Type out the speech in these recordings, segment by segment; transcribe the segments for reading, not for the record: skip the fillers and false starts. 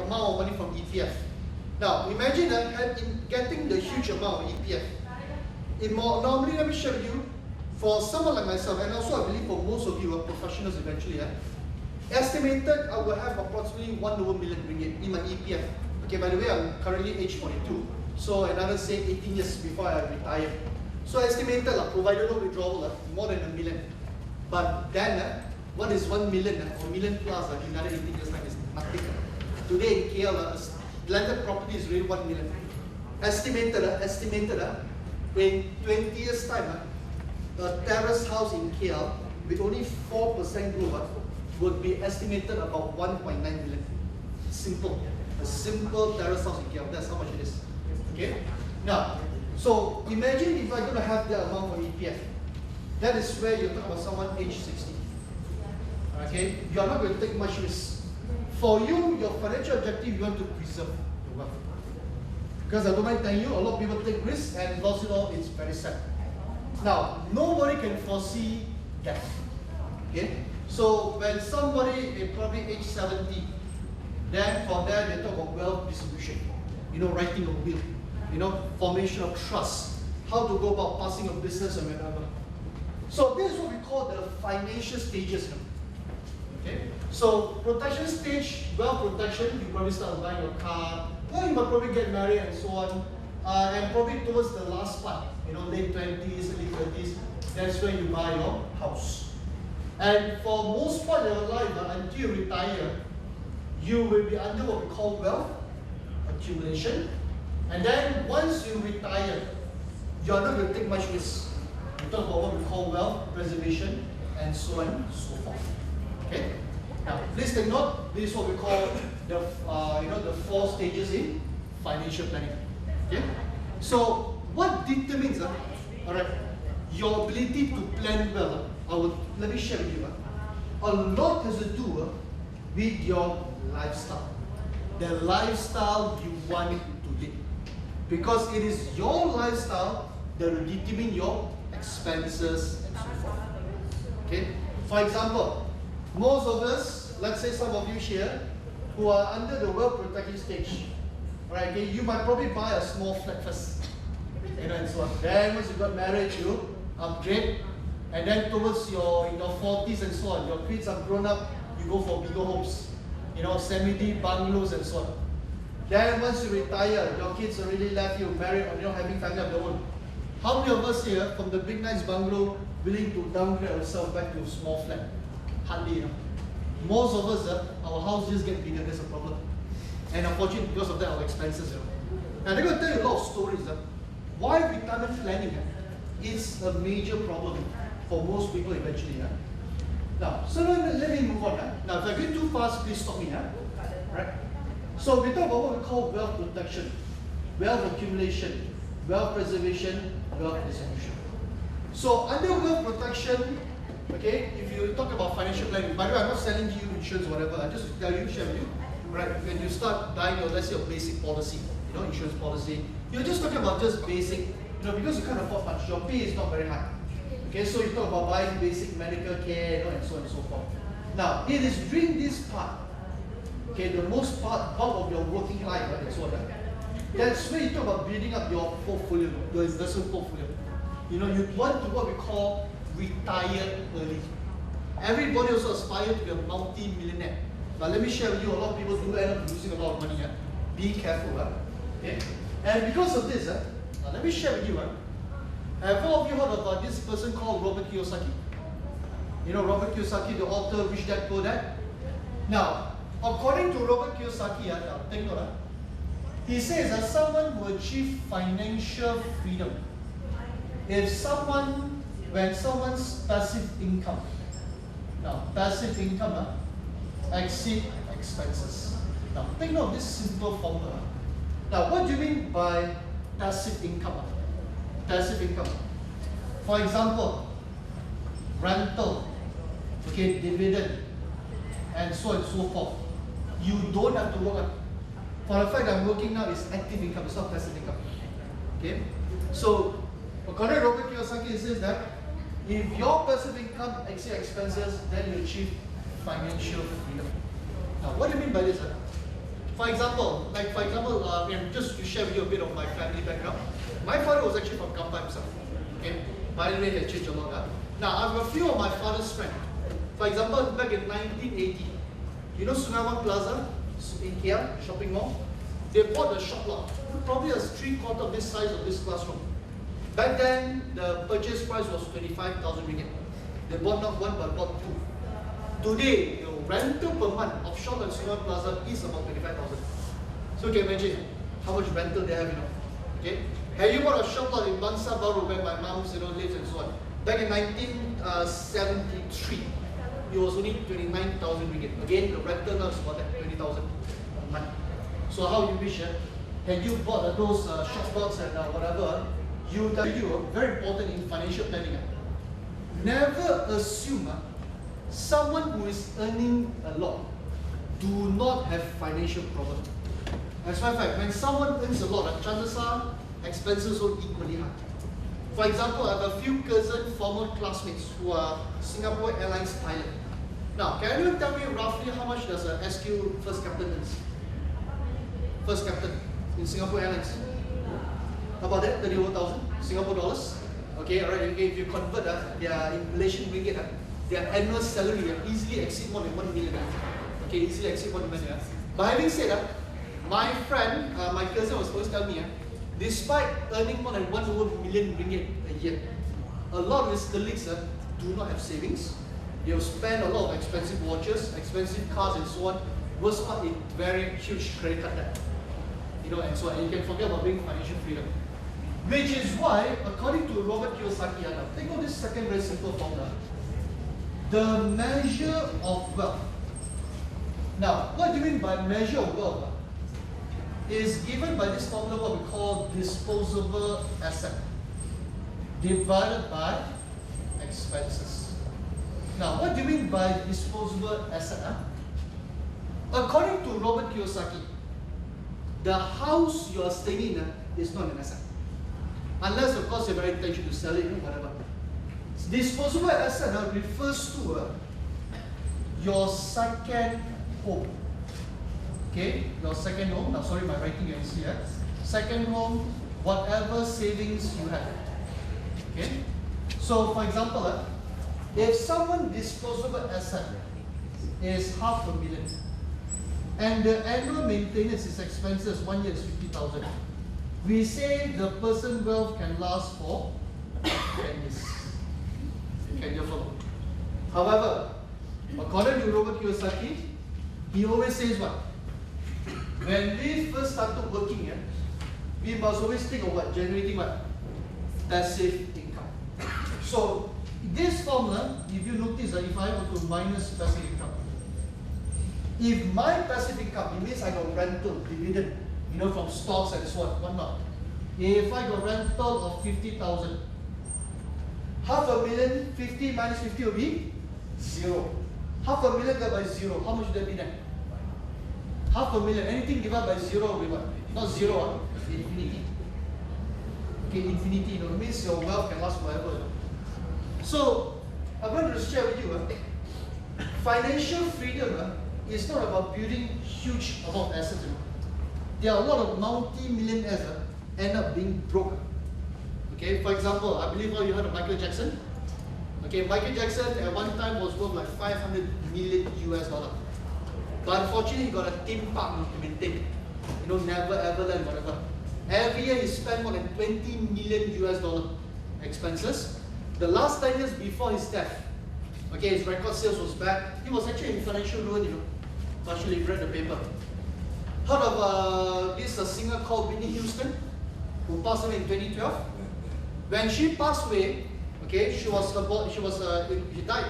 amount of money from EPF. Now, imagine that in getting the huge amount of EPF. Normally, let me share with you, for someone like myself, and also I believe for most of you who are professionals eventually, estimated I will have approximately 1 over million ringgit in my EPF. Okay, by the way, I'm currently age 42, so another say 18 years before I retire. So estimated, provided no withdrawal, more than 1 million. But then, what is 1 million or million plus in another 18 years time is nothing. Today in KL, landed property is really 1 million. Estimated in 20 years time, a terrace house in KL with only 4% growth would be estimated about 1.9 million. Simple. A simple terrace house in KL, that's how much it is. Okay? Now, so imagine if I'm going to have that amount for EPF. That is where you talk about someone age 60. Okay? You are not going to take much risk. For you, your financial objective, you want to preserve your wealth. Because I don't mind telling you, a lot of people take risks and lost it all, it's very sad. Now, nobody can foresee death. Okay? So when somebody is probably age 70, then from there they talk about wealth distribution. Writing a will, formation of trust, how to go about passing a business and whatever. So this is what we call the financial stages. Okay? So protection stage, wealth protection, you probably start buying your car, or you might probably get married and so on. And probably towards the last part, late 20s, early 30s, that's when you buy your house. And for most part of your life, until you retire, you will be under what we call wealth accumulation. And then once you retire, you're not going to take much risk. We talk about what we call wealth preservation and so on and so forth. Okay? Now, please take note, this is what we call the 4 stages in financial planning. Okay? So, what determines your ability to plan well? Let me share with you. A lot has to do with your lifestyle. The lifestyle you want to live. Because it is your lifestyle that will determine your expenses and so forth. Okay? For example, most of us, let's say some of you here, who are under the wealth protection stage, right? Okay, you might probably buy a small flat first, and so on. Then once you got married, you upgrade, and then towards your 40s and so on, your kids have grown up, you go for bigger homes, semi-D bungalows and so on. Then once you retire, your kids already left you, married, or having family of their own. How many of us here from the big nice bungalow willing to downgrade ourselves back to a small flat? Hardly. Most of us, our house just gets bigger, that's a problem. And unfortunately, because of that, our expenses. And I'm going to tell you a lot of stories. Why retirement planning is a major problem for most people eventually. Now, so let me move on. Now, if I go too fast, please stop me. Right? So we talk about what we call wealth protection, wealth accumulation, wealth preservation, wealth distribution. So under wealth protection, okay, if you talk about financial planning, by the way, I'm not selling you insurance or whatever, I just tell you, share with you, right? When you start buying your, let's say, your basic policy, insurance policy, you're just talking about just basic, because you can't afford much, your pay is not very high. Okay, so you talk about buying basic medical care, and so on and so forth. Now, it is during this part, okay, the most part of your working life, right, and so on. That's where you talk about building up your portfolio, your investment portfolio. You want to what we call retire early. Everybody also aspires to be a multi-millionaire. But let me share with you, a lot of people do end up losing a lot of money. Be careful. Okay? And because of this, let me share with you. Have all of you heard about this person called Robert Kiyosaki? Robert Kiyosaki, the author, Rich Dad Poor Dad? Now, according to Robert Kiyosaki, take note, he says that someone will achieve financial freedom if when someone's passive income, exceed expenses. Now, take note of this simple formula. Now, what do you mean by passive income? Passive income. For example, rental, okay, dividend, and so on and so forth. You don't have to work. For the fact that I'm working now is active income, it's not passive income. Okay? So, according to Robert Kiyosaki, it says that if your passive income exceeds expenses, then you achieve financial freedom. Now, what do you mean by this? For example, just to share with you a bit of my family background. My father was actually from Kampai himself. Okay, by the way, he has changed a lot. Now, I have a few of my father's friends. For example, back in 1980, you know Sungawan Plaza in KL shopping mall? They bought a shop lot, probably a 3/4 of this size of this classroom. Back then, the purchase price was 25,000 ringgit. They bought not one, but bought two. Today, the rental per month of shop at Sungawan Plaza is about 25,000. So you can imagine how much rental they have, Okay? Have you bought a shop lot in Bangsa Baru where my mom, lives and so on? Back in 1973, it was only 29,000 ringgit. Again, the rental now is about 20,000 a month. So how you wish, had you bought those shop lots and whatever, you very important in financial planning. Never assume someone who is earning a lot do not have financial problem. As a matter of fact, when someone earns a lot, chances are expenses will equally high. For example, I have a few former classmates who are Singapore Airlines pilot. Now, can you tell me roughly how much does a SQ first captain earns? First captain in Singapore Airlines? How about that? 31,000 Singapore dollars. Okay, alright. Okay, if you convert their in Malaysian ringgit, their annual salary easily exceed more than 1 million. Okay, easily exceed 1 million. But having said that, my friend, my cousin was supposed to tell me, despite earning more than 1 million ringgit a year, a lot of his colleagues do not have savings. They will spend a lot of expensive watches, expensive cars, and so on. Worst part, in very huge credit card debt. And so on. And you can forget about being financial freedom. Which is why, according to Robert Kiyosaki, think of this second very simple formula. The measure of wealth. Now, what do you mean by measure of wealth? Is given by this formula what we call disposable asset divided by expenses. Now, what do you mean by disposable asset? According to Robert Kiyosaki, the house you are staying in is not an asset. Unless, of course, you have very intention to sell it or whatever. Disposable asset refers to your second home. Okay, your second home. Now, sorry, my writing you can see. Second home, whatever savings you have. Okay. So, for example, if someone disposable asset is $500,000, and the annual maintenance is expenses 1 year is 50,000, we say the person's wealth can last for 10 years. Can you follow? However, according to Robert Kiyosaki, he always says what? When we first started working, we must always think of what? Generating what? Passive income. So, this formula, if you notice, if I were to minus passive income, if my passive income, it means I got rental, dividend, from stocks and so on, whatnot. If I got rental of 50,000, $500,000, 50 minus 50 will be 0. $500,000 divided by 0, how much would that be then? $500,000, anything divided by 0 will be what? Not 0, infinity. Okay, infinity, it means your wealth can last forever. So, I'm going to share with you, financial freedom is not about building huge amount of assets. There are a lot of multi-millionaires end up being broke. Okay, for example, I believe you heard of Michael Jackson. Okay, Michael Jackson at one time was worth like 500 million US dollar. But unfortunately, he got a theme park to maintain. Never ever land, whatever. Every year he spent more than 20 million US dollar expenses. The last 10 years before his death, okay, his record sales was bad. He was actually in financial ruin, Partially read the paper. Heard of this singer called Whitney Houston, who passed away in 2012? When she passed away, okay, she died,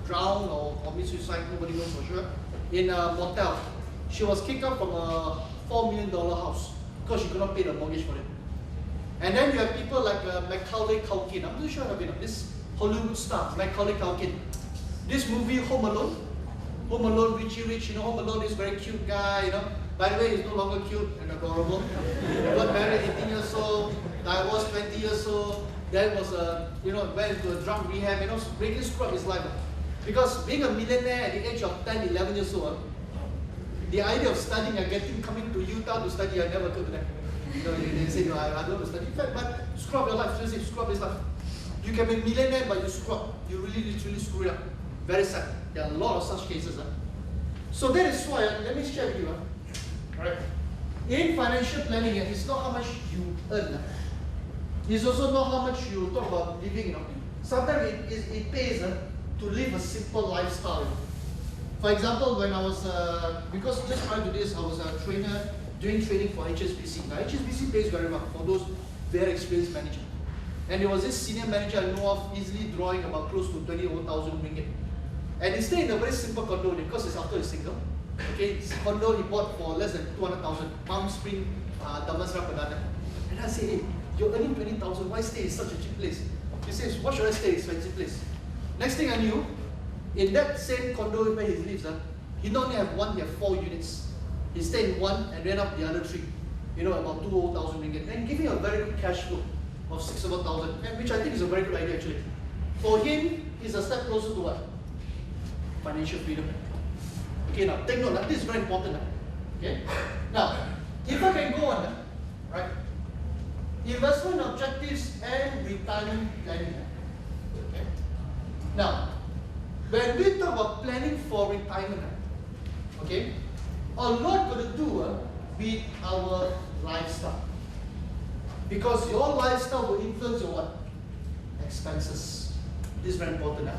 drowned or commit suicide, nobody knows for sure, in a motel. She was kicked out from a $4 million house because she could not pay the mortgage for it. And then you have people like Macaulay Culkin. I'm not sure of this Hollywood star, Macaulay Culkin. This movie, Home Alone, Richie Rich, Home Alone is very cute guy, By the way, he's no longer cute and adorable. He got married 18 years old, divorced 20 years old, then was went into a drug rehab, really screwed up his life. Because being a millionaire at the age of 10, 11 years old, The idea of studying and coming to UTAR to study, I never occurred to them. They say, no, I don't want to study. In fact, but screw up your life, seriously, screw up his life. You can be a millionaire, but you screw up. You really, literally screw it up. Very sad. There are a lot of such cases. So that is why, let me share with you. Right? In financial planning, it's not how much you earn. It's also not how much you talk about living. Sometimes it pays to live a simple lifestyle. For example, when I was, because just prior to this, I was a trainer doing training for HSBC. Now, HSBC pays very well for those very experienced managers. And there was this senior manager I know of, easily drawing about close to 20,000 ringgit. And he stayed in a very simple condo because he's after he's single. Okay, his condo he bought for less than 200,000, Palm Spring, Damansara, Penang. And I said, hey, you're earning 20,000, why stay in such a cheap place? He says, what should I stay in expensive place? Next thing I knew, in that same condo where he lives, he not only have one, he have 4 units. He stayed in one and ran up the other 3. About 2,000 ringgit. And giving a very good cash flow of 6,000, which I think is a very good idea actually. For him, he's a step closer to what? Financial freedom. Okay, now take note, this is very important. Okay? Now, if I can go on, right? Investment objectives and retirement planning. Okay? Now, when we talk about planning for retirement, okay, a lot got to do with our lifestyle. Because your lifestyle will influence your what? Expenses. This is very important.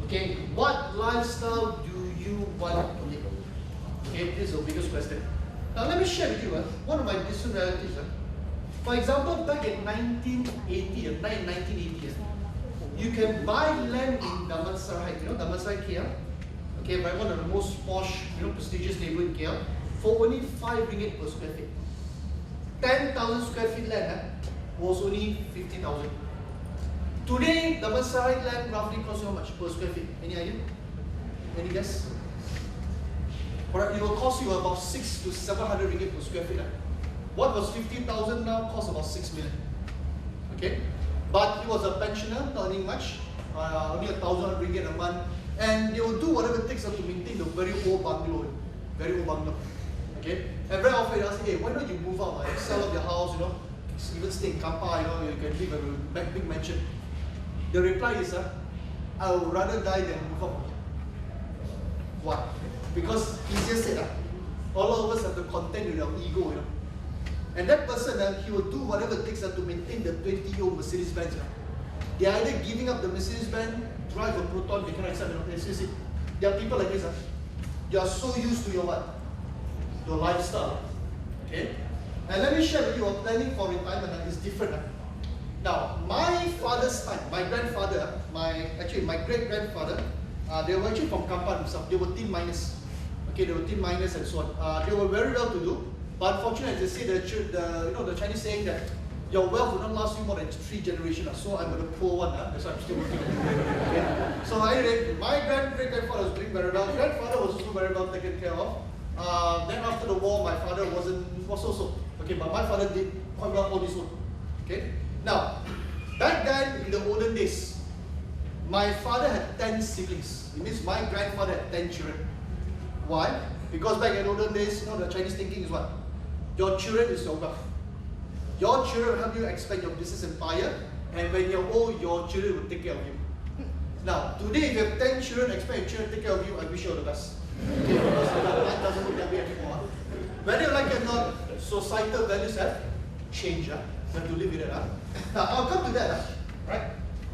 Okay, what lifestyle do you want to live? Okay, this is the biggest question. Now let me share with you one of my distant relatives. For example, back in 1980, you can buy land in Damansara, Damansara KL, okay, by one of the most posh, prestigious neighborhood in KL, for only 5 ringgit per square feet. 10,000 square feet land was only 50,000. Today, Damansara land roughly costs you how much per square feet? Any idea? Any guess? It will cost you about 600 to 700 ringgit per square feet. What was 50,000 now costs about 6 million. Okay? But he was a pensioner, not earning much, only 1,000 ringgit a month, and they will do whatever it takes to maintain the very old bungalow. Okay? And very often they ask, hey, why don't you move out? Sell up your house, even stay in Kappa, you can live in a big mansion. The reply is, I would rather die than move out. Why? Because he just said, all of us have to contend with our ego, And that person, he will do whatever it takes to maintain the 20-year-old Mercedes-Benz. They are either giving up the Mercedes-Benz, drive a Proton, they cannot accept it. There are people like this. You are so used to your what? Your lifestyle. Okay? And let me share with you, planning for retirement is different. Now, my father's time, my grandfather, my great-grandfather, they were actually from Kampan themselves. They were tin miners. Okay, they were tin miners and so on. They were very well to do. But unfortunately, they say the Chinese saying that your wealth will not last you more than 3 generations. So I'm the poor one. That's why I'm still working. Okay. So anyway, my great-grandfather was doing very well. Grandfather was also very well taken care of. Then after the war, my father was also. Okay, but my father did quite well on his own. Okay. Now, back then in the olden days, my father had 10 siblings. It means my grandfather had 10 children. Why? Because back in the olden days, the Chinese thinking is what? Your children is your wealth. Your children will help you expand your business empire, and when you're old, your children will take care of you. Now, today, if you have 10 children, expect your children to take care of you, I wish you all the best. Okay, because that doesn't work that way anymore. Whether you like it or not, societal values have changed. You have to live with it. Now, I'll come to that. Right?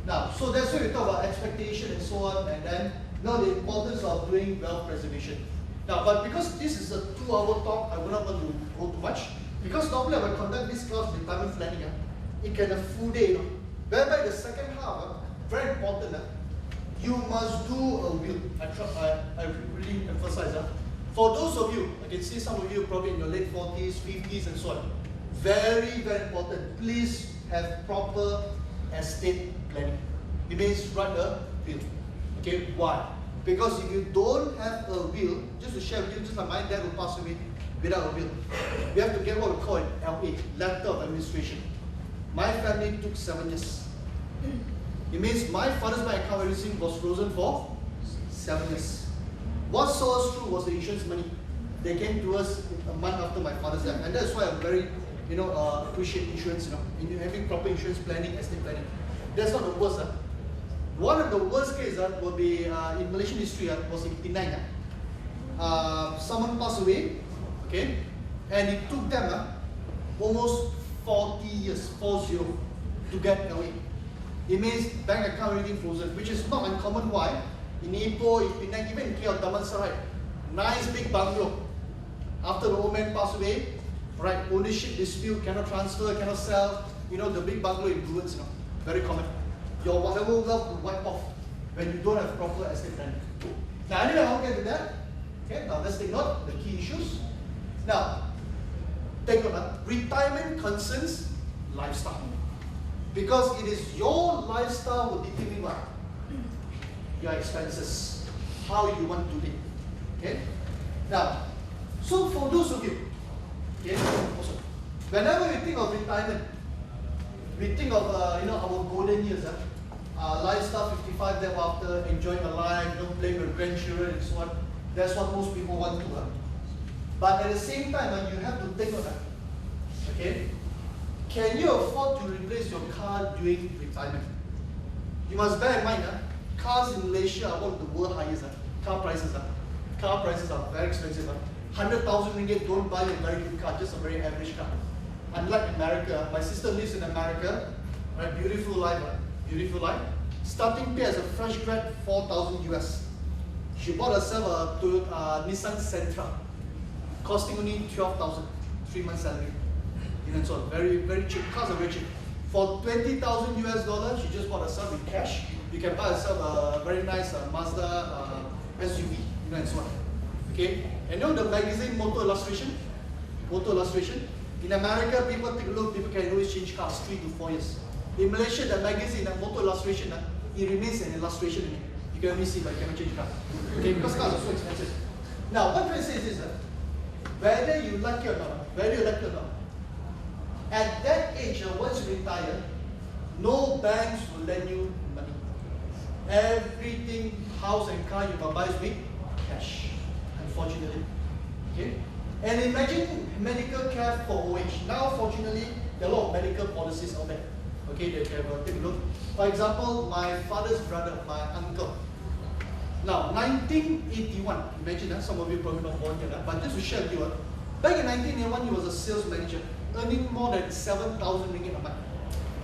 Now, so that's why we talk about expectation and so on, and then the importance of doing wealth preservation. Now, but because this is a 2-hour talk, I would not want to go too much. Because normally I will conduct this class retirement planning. It can a full day. Whereby the second half, very important. You must do a will. I really emphasize that. For those of you, I can see some of you probably in your late 40s, 50s, and so on. Very, very important. Please have proper estate planning. It means write a will. Okay, why? Because if you don't have a will, just to share with you, just like my dad who passed away without a will, we have to get what we call an LA, letter of administration. My family took 7 years. It means my father's bank account everything was frozen for 7 years. What saw us through was the insurance money. They came to us a month after my father's death, and that's why I'm very, appreciate insurance. In having proper insurance planning, estate planning. That's not the worst. One of the worst cases will be in Malaysian history. Was in Penang. Someone passed away, okay, and it took them almost 40 years, 40, to get away. It means bank account everything frozen, which is not uncommon. Why? In Ipoh, in Penang, even in KL, Damansara, nice big bungalow. After the old man passed away, right, ownership dispute, cannot transfer, cannot sell, the big bungalow in ruins, very common. Your whatever wealth will wipe off when you don't have proper estate planning. Now, anyway, I'll get to that. Okay, now let's take note the key issues. Now, take note, retirement concerns lifestyle. Because it is your lifestyle will determine what? Your expenses, how you want to live. Okay? Now, so for those of you, okay, also, whenever we think of retirement, we think of our golden years, lifestyle 55, thereafter, enjoying a life, playing with grandchildren and so on. That's what most people want to. But at the same time, you have to think of that. Okay? Can you afford to replace your car during retirement? You must bear in mind, cars in Malaysia are one of the world highest. Car prices are very expensive. 100,000 ringgit, don't buy a very good car, just a very average car. Unlike America, my sister lives in America, right? Beautiful life, beautiful life. Starting pay as a fresh grad, 4,000 US. She bought herself a Toyota, Nissan Sentra, costing only 12,000, 3 months salary. And so on. Very, very cheap. Cars are very cheap. For 20,000 US dollars, she just bought herself in cash. You can buy yourself a very nice Mazda SUV, and so on. Okay. And the magazine Motor Illustration? Motor Illustration. In America, people take a look, people can always change cars 3 to 4 years. In Malaysia, the magazine, Motor Illustration, it remains an illustration. You can only see, but you cannot change cars. Okay, because cars are so expensive. Now, what I say is this, whether you like it or not, at that age, once you retire, no banks will lend you money. Everything, house and car, you can buy with cash, unfortunately. Okay? And imagine medical care for old age. Now, fortunately, there are a lot of medical policies out there. Okay, they can take a look. For example, my father's brother, my uncle. Now, 1981, imagine some of you probably not born yet, but just to share with you, back in 1981, he was a sales manager, earning more than 7,000 ringgit a month,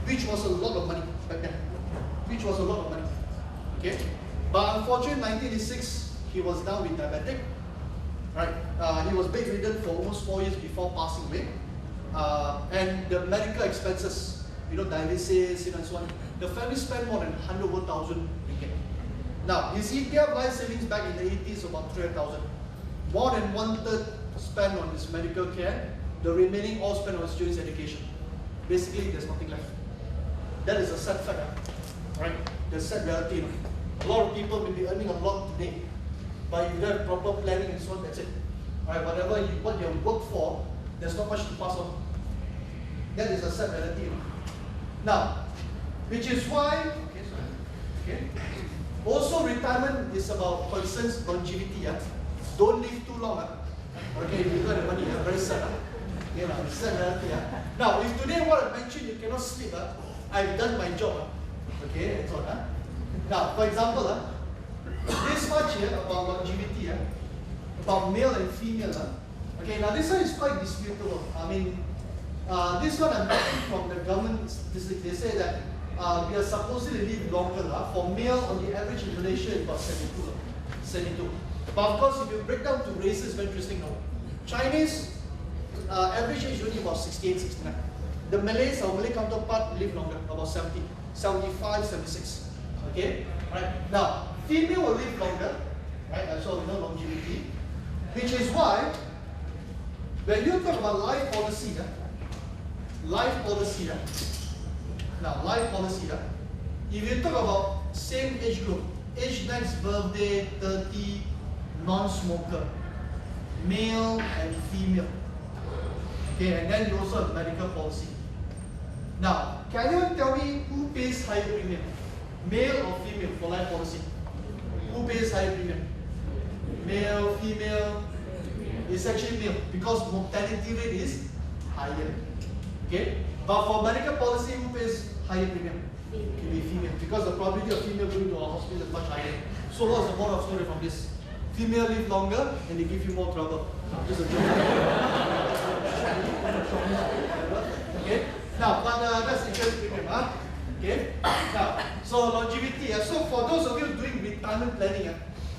which was a lot of money back then. Okay? But unfortunately, in 1986, he was down with diabetic. Right? He was bedridden for almost 4 years before passing away. And the medical expenses, dialysis, and so on, the family spent more than 100,000 ringgit. Now, his EPF life savings back in the 80s about 300,000. More than 1/3 spent on his medical care. The remaining all spent on his students' education. Basically, there's nothing left. That is a sad fact, right? The sad reality. A lot of people may be earning a lot today, but if you don't have proper planning and so on, that's it. Right? What you have worked for, there's not much to pass on. That is a sad reality. Now, which is why, also retirement is about concerns longevity. Don't live too long. Okay, if you got the money, very sad. It's sad reality. Now, if today what I mentioned, you cannot sleep, I've done my job. Okay, that's all. Now, for example, this much here about longevity, about male and female. Okay, now this one is quite disputable. I mean, this one I'm getting from the government statistics. They say that we are supposed to live longer. For male, on the average in Malaysia, it's about 72. But of course, if you break down to races, very interesting. Chinese, average age only about 68, 69. The Malays, our Malay counterpart, live longer, about 70, 75, 76. Okay? Right? Now, female will live longer, right? So longevity. Which is why, when you talk about life policy, if you talk about same age group, age next birthday, 30, non-smoker, male and female. Okay, and then you also have medical policy. Now, can you tell me who pays higher premium? Male or female for life policy? Who pays higher premium? Male, female? It's actually male because mortality rate is higher. Okay? But for medical policy, who pays higher premium? It will be female because the probability of female going to a hospital is much higher. So what's the moral of story from this? Female live longer and they give you more trouble. Just a joke. Okay? Now, but that's insurance premium, huh? Okay? Now, so longevity. So for those of you doing retirement planning,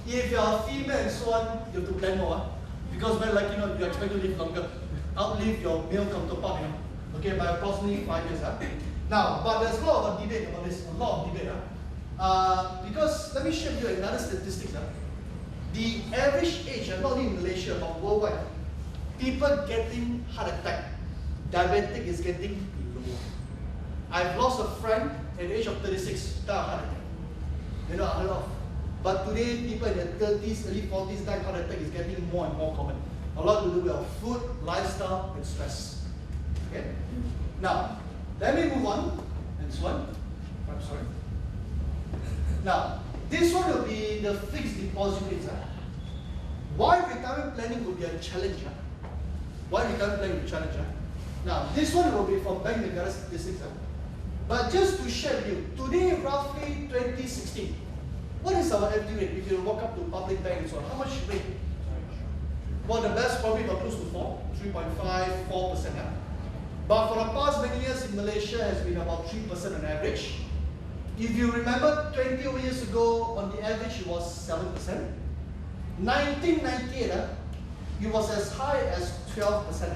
if you are female and so on, you have to plan more. Because very likely you expect to live longer. Outlive your male counterpart, okay, by approximately 5 years. Now, but there's a lot of debate about this, a lot of debate. Because let me show you another statistic. The average age, not only in Malaysia, but worldwide, people getting heart attack, diabetic is getting lower. I've lost a friend at the age of 36, died of heart attack. You know, a lot. But today, people in their 30s, early 40s, dying heart attack is getting more and more common. A lot to do with our food, lifestyle, and stress. Okay? Now, let me move on. And so on. I'm sorry. Now, this one will be the fixed deposit rates. Why retirement planning will be a challenge? Why retirement planning will be a challenge? Now, this one will be from Bank Negara Statistics. But just to share with you, today, roughly 2016, what is our FD rate? If you walk up to public bank and so on, how much rate? Well, the best probably got close to 4, 3.5, 4%. But for the past many years in Malaysia has been about 3% on average. If you remember, 20 years ago, on the average, it was 7%. 1998, it was as high as 12%.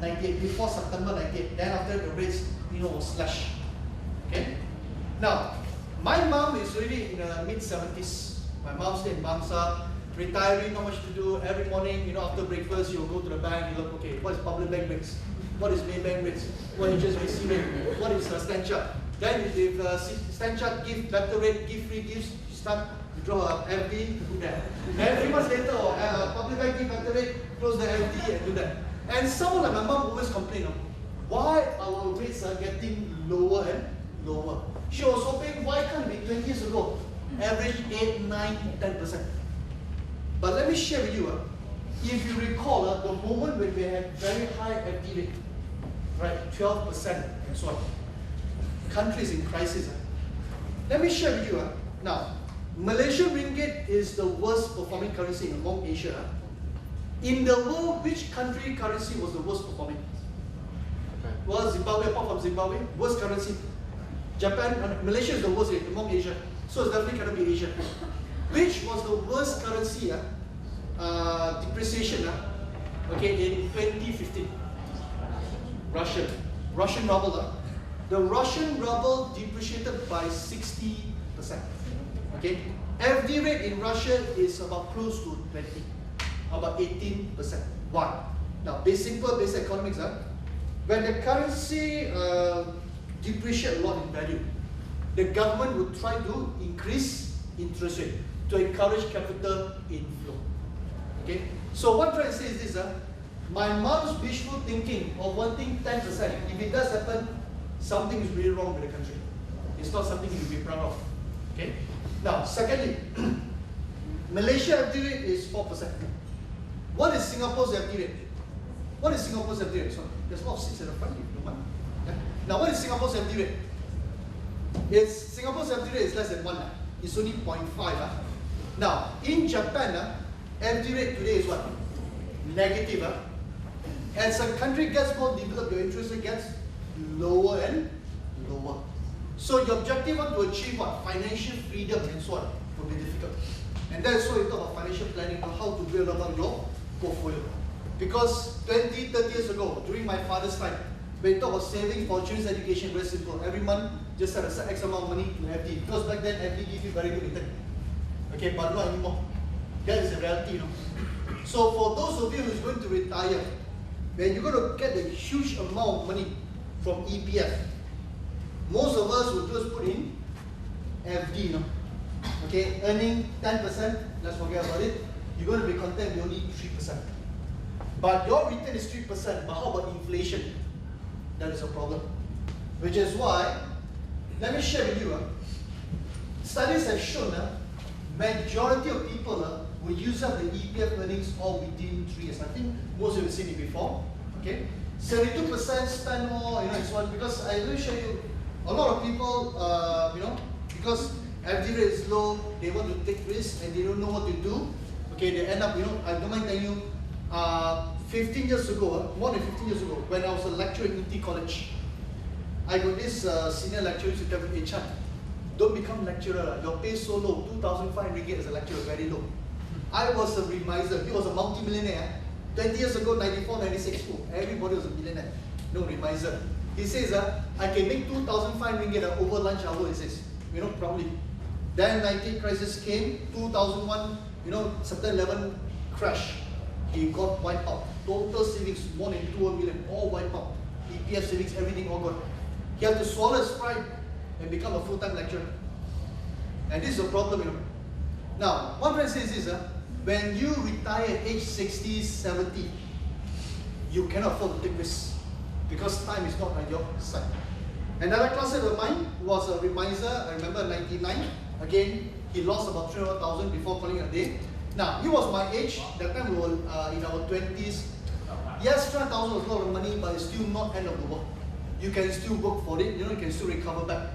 98, before September 98. Then after the rates, was slashed. Okay? Now, my mom is really in the mid-70s. My mom stayed in Bangsa, retiring, not much to do. Every morning, after breakfast, you'll go to the bank, you look, okay, what is public bank rates? What is main bank rates? What is HSBC rate? What is Stan Chart? Then if Stan Chart give better rate, give free gifts, you start to draw a FD, do that. Then 3 months later, public bank give better rate, close the FD and do that. And someone like my mom always complain, why our rates are getting lower and lower. She was hoping, why can't it be 20 years ago? Average 8, 9, 10%. But let me share with you, if you recall, the moment when we had very high FD rate, right, 12% and so on, countries in crisis. Let me share with you, now, Malaysian ringgit is the worst performing currency among Asia. In the world, which country currency was the worst performing? Well, Zimbabwe, apart from Zimbabwe, worst currency. Japan, Malaysia is the worst among Asia, so it's definitely cannot be Asia. Which was the worst currency depreciation in 2015? Russian ruble. The Russian ruble depreciated by 60%. Okay, FD rate in Russia is about close to 20, about 18%. Why? Now, basic economics. When the currency depreciate a lot in value, the government would try to increase interest rate to encourage capital inflow. Okay, so what I'm trying to say is this: my mom's wishful thinking of wanting 10%. If it does happen, something is really wrong with the country. It's not something you be proud of. Okay. Now, secondly, Malaysia FD rate is 4%. What is Singapore's FD rate? What is Singapore's FD rate? So there's a lot of seats at the front if you don't mind. Yeah. Now, what is Singapore's FD rate? Singapore's FD rate is less than 1. It's only 0.5. Now, in Japan, FD rate today is what? Negative. As a country gets more developed, your interest rate gets lower and lower. So your objective to achieve what? Financial freedom and so on will be difficult. And that's why we talk about financial planning, how to build up your portfolio. Because 20, 30 years ago, during my father's time, when we talk about saving for children's education, very simple. Every month, just set aside X amount of money to FD. Because back then, FD gives you very good return. Okay, but not anymore. That is the reality, So for those of you who's going to retire, when you're going to get a huge amount of money from EPF, most of us will just put in FD, Okay, earning 10%, let's forget about it. You're going to be content with only 3%. But your return is 3%, but how about inflation? That is a problem. Which is why, let me share with you, studies have shown majority of people will use up the EPF earnings all within 3 years. I think most of you have seen it before. Okay, 72% spend more, it's one, because I will show you a lot of people, because FD rate is low, they want to take risks and they don't know what to do. Okay, they end up, I don't mind telling you, 15 years ago, more than 15 years ago, when I was a lecturer in UT College, I got this senior lecturer to tell me, hey Chan, don't become lecturer, your pay is so low, 2,500 ringgit as a lecturer, very low. I was a remiser, he was a multi-millionaire. 20 years ago, 94, 96, everybody was a millionaire, no remiser. He says, I can make 2,500 ringgit over lunch hour, he says, probably. Then 90 crisis came, 2001, September 11 crash. He got wiped out. Total savings, more than 2 million, all wiped out. EPF savings, everything all gone. He had to swallow his pride and become a full-time lecturer. And this is a problem, Now, what I'm trying to say is this, when you retire at age 60, 70, you cannot afford to take risks because time is not on your side. Another classmate of mine was a remiser, I remember 99. Again, he lost about 300,000 before calling it a day. Now, he was my age, that time we were in our 20s. Yes, 300,000 was a lot of money, but it's still not end of the world. You can still work for it, you can still recover back.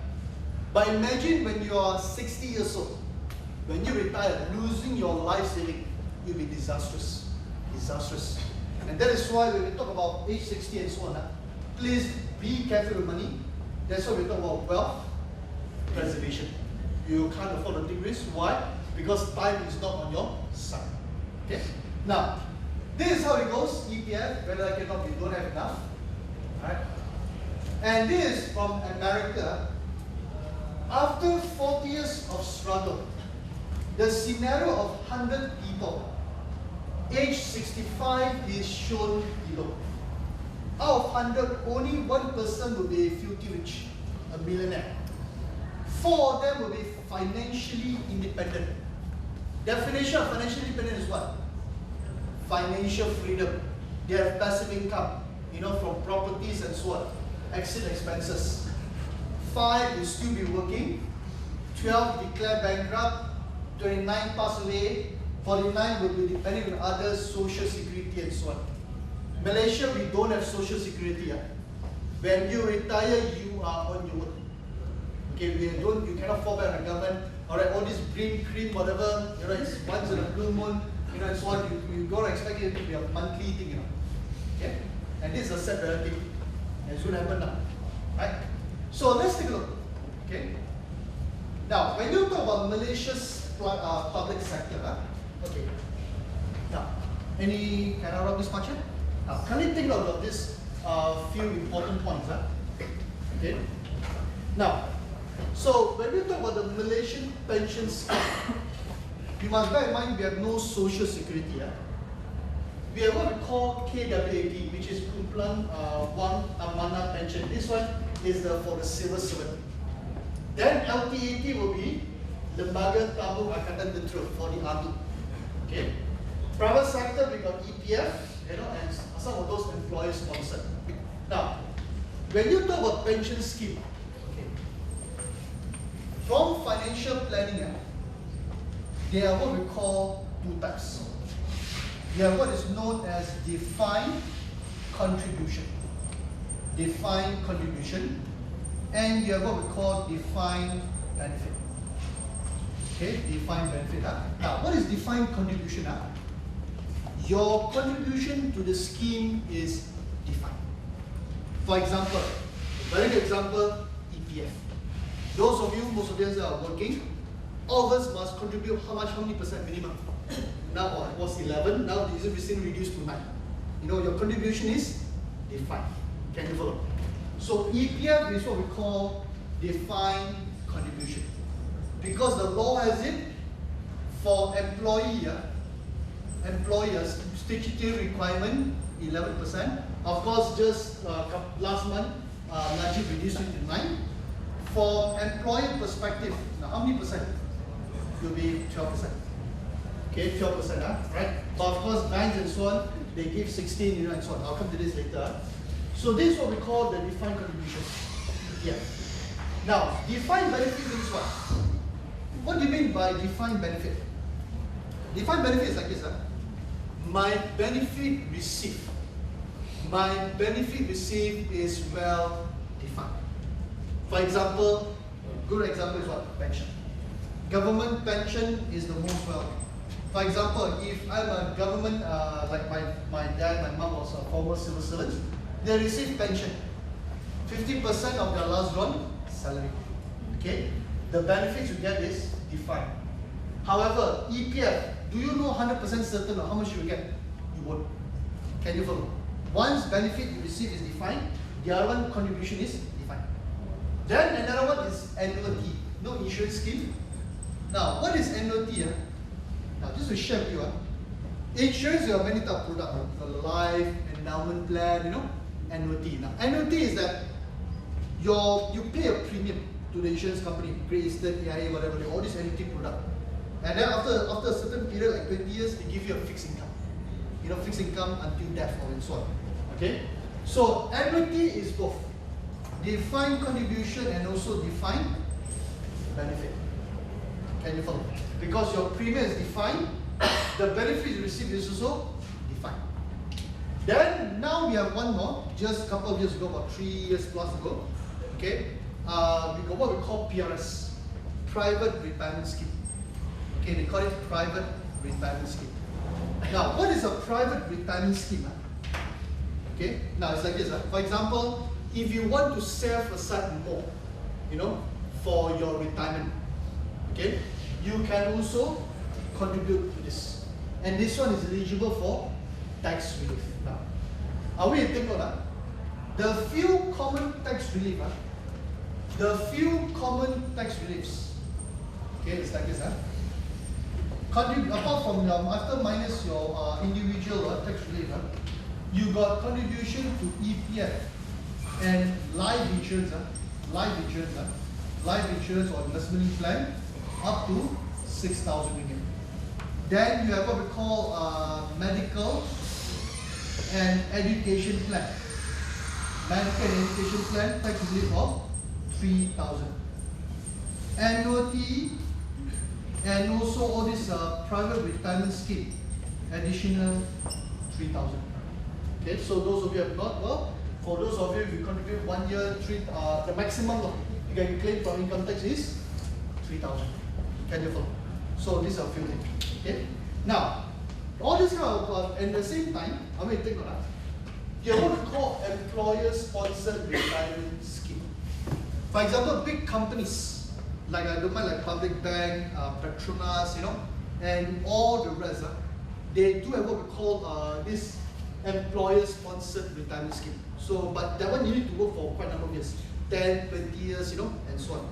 But imagine when you are 60 years old, when you retire, losing your life saving, you'll be disastrous. Disastrous. And that is why when we talk about age 60 and so on, please be careful with money. That's why we talk about wealth preservation. You can't afford to take risks. Why? Because time is not on your side. Okay? Now, this is how it goes, EPF, whether I cannot, you don't have enough. Right? And this is from America. After 40 years of struggle, the scenario of 100 people, age 65 is shown below. Out of 100, only 1% will be filthy rich, a millionaire. 4 of them will be financially independent. Definition of financially independent is what? Financial freedom. They have passive income, from properties and so on. Exit expenses. 5 will still be working. 12 declare bankrupt. 29 pass away. 49 will be depending on others, social security and so on. Malaysia, we don't have social security. When you retire, you are on your own. Okay, you cannot fall back on the government. Alright, all this green cream, whatever, it's once in a blue moon, and so on. You don't expect it to be a monthly thing, Okay? And this is a set reality. And it's going to happen now. Right? So let's take a look. Okay? Now, when you talk about Malaysia's public sector, okay. Now, can I rub this much? Now, can you take note of this few important points? Okay. Now, so when we talk about the Malaysian pension scheme, you must bear in mind we have no social security. We have what we call KWAP, which is Kumpulan Wang Amanah Pension. This one is for the civil servant. Then LTAT will be Lembaga Tabung Angkatan Tentera for the army. Okay. Private sector we got EPF, and some of those employers sponsored. Now, when you talk about pension scheme, okay, from financial planning, there are what we call 2 types. You have what is known as defined contribution. Defined contribution. And you have what we call defined benefit. Okay, defined benefit. Now, what is defined contribution? Your contribution to the scheme is defined. For example, a very good example, EPF. Those of you, most of us are working, all of us must contribute how many percent minimum? Now it was 11, now this is recently reduced to 9. Your contribution is defined. Can you follow? So EPF is what we call defined contribution. Because the law has it, for employers, statutory requirement, 11%. Of course, just last month, Najib reduced it to 9. For employer perspective, now how many percent? It will be 12%. Okay, 12%, right? But of course, banks and so on, they give 16, and so on. I'll come to this later. So this is what we call the defined contribution. Yeah. Now, defined benefit means what? What do you mean by defined benefit? Defined benefit is like this. My benefit received. My benefit received is well defined. For example, a good example is what? Pension. Government pension is the most well. For example, if I'm a government, like my dad, my mom was a former civil servant, they receive pension. 50% of their last drawn salary. Okay? The benefits you get is defined. However, EPF, do you know 100% certain of how much you will get? You won't. Can you follow? Once benefit you receive is defined, the other one contribution is defined. Then another one is annuity. No insurance scheme. Now, what is annuity? Now, just to share with you, insurance, you have many types of products. The life, endowment plan, annuity. Now, annuity is that you pay a premium to the insurance company, Great Eastern, AIA, whatever, all these annuity products. And then after a certain period, like 20 years, they give you a fixed income. Fixed income until death or and so on. Okay? So, annuity is both defined contribution and also defined benefit. Can you follow? Because your premium is defined, the benefit you receive is also defined. Then now we have one more, just a couple of years ago, about 3 years plus ago. Okay, we got what we call PRS, Private Retirement Scheme. Okay, they call it Private Retirement Scheme. Now, what is a private retirement scheme? Okay, now it's like this. For example, if you want to save aside more, for your retirement, okay, you can also contribute to this. And this one is eligible for tax relief. Now, are we taking note? The few common tax relief, okay, it's like this. Apart from after minus your individual tax relief, you got contribution to EPF and life insurance or investment plan up to 6,000 ringgit. Then you have what we call medical and education plan. Medical and education plan tax relief of 3,000. Annuity and also all this private retirement scheme, additional 3,000. Okay, so those of you have not, well, for those of you if you contribute 1 year, the maximum you can claim from income tax is 3,000. Can you follow? So these are a few things. Okay. Now, all this kind of, at the same time, I mean, think of that. You have what we call employer-sponsored retirement scheme. For example, big companies like I don't mind, like Public Bank, Petronas, and all the rest. They do have what we call this employer-sponsored retirement scheme. So, but that one you need to work for quite a number of years, 10, 20 years, and so on.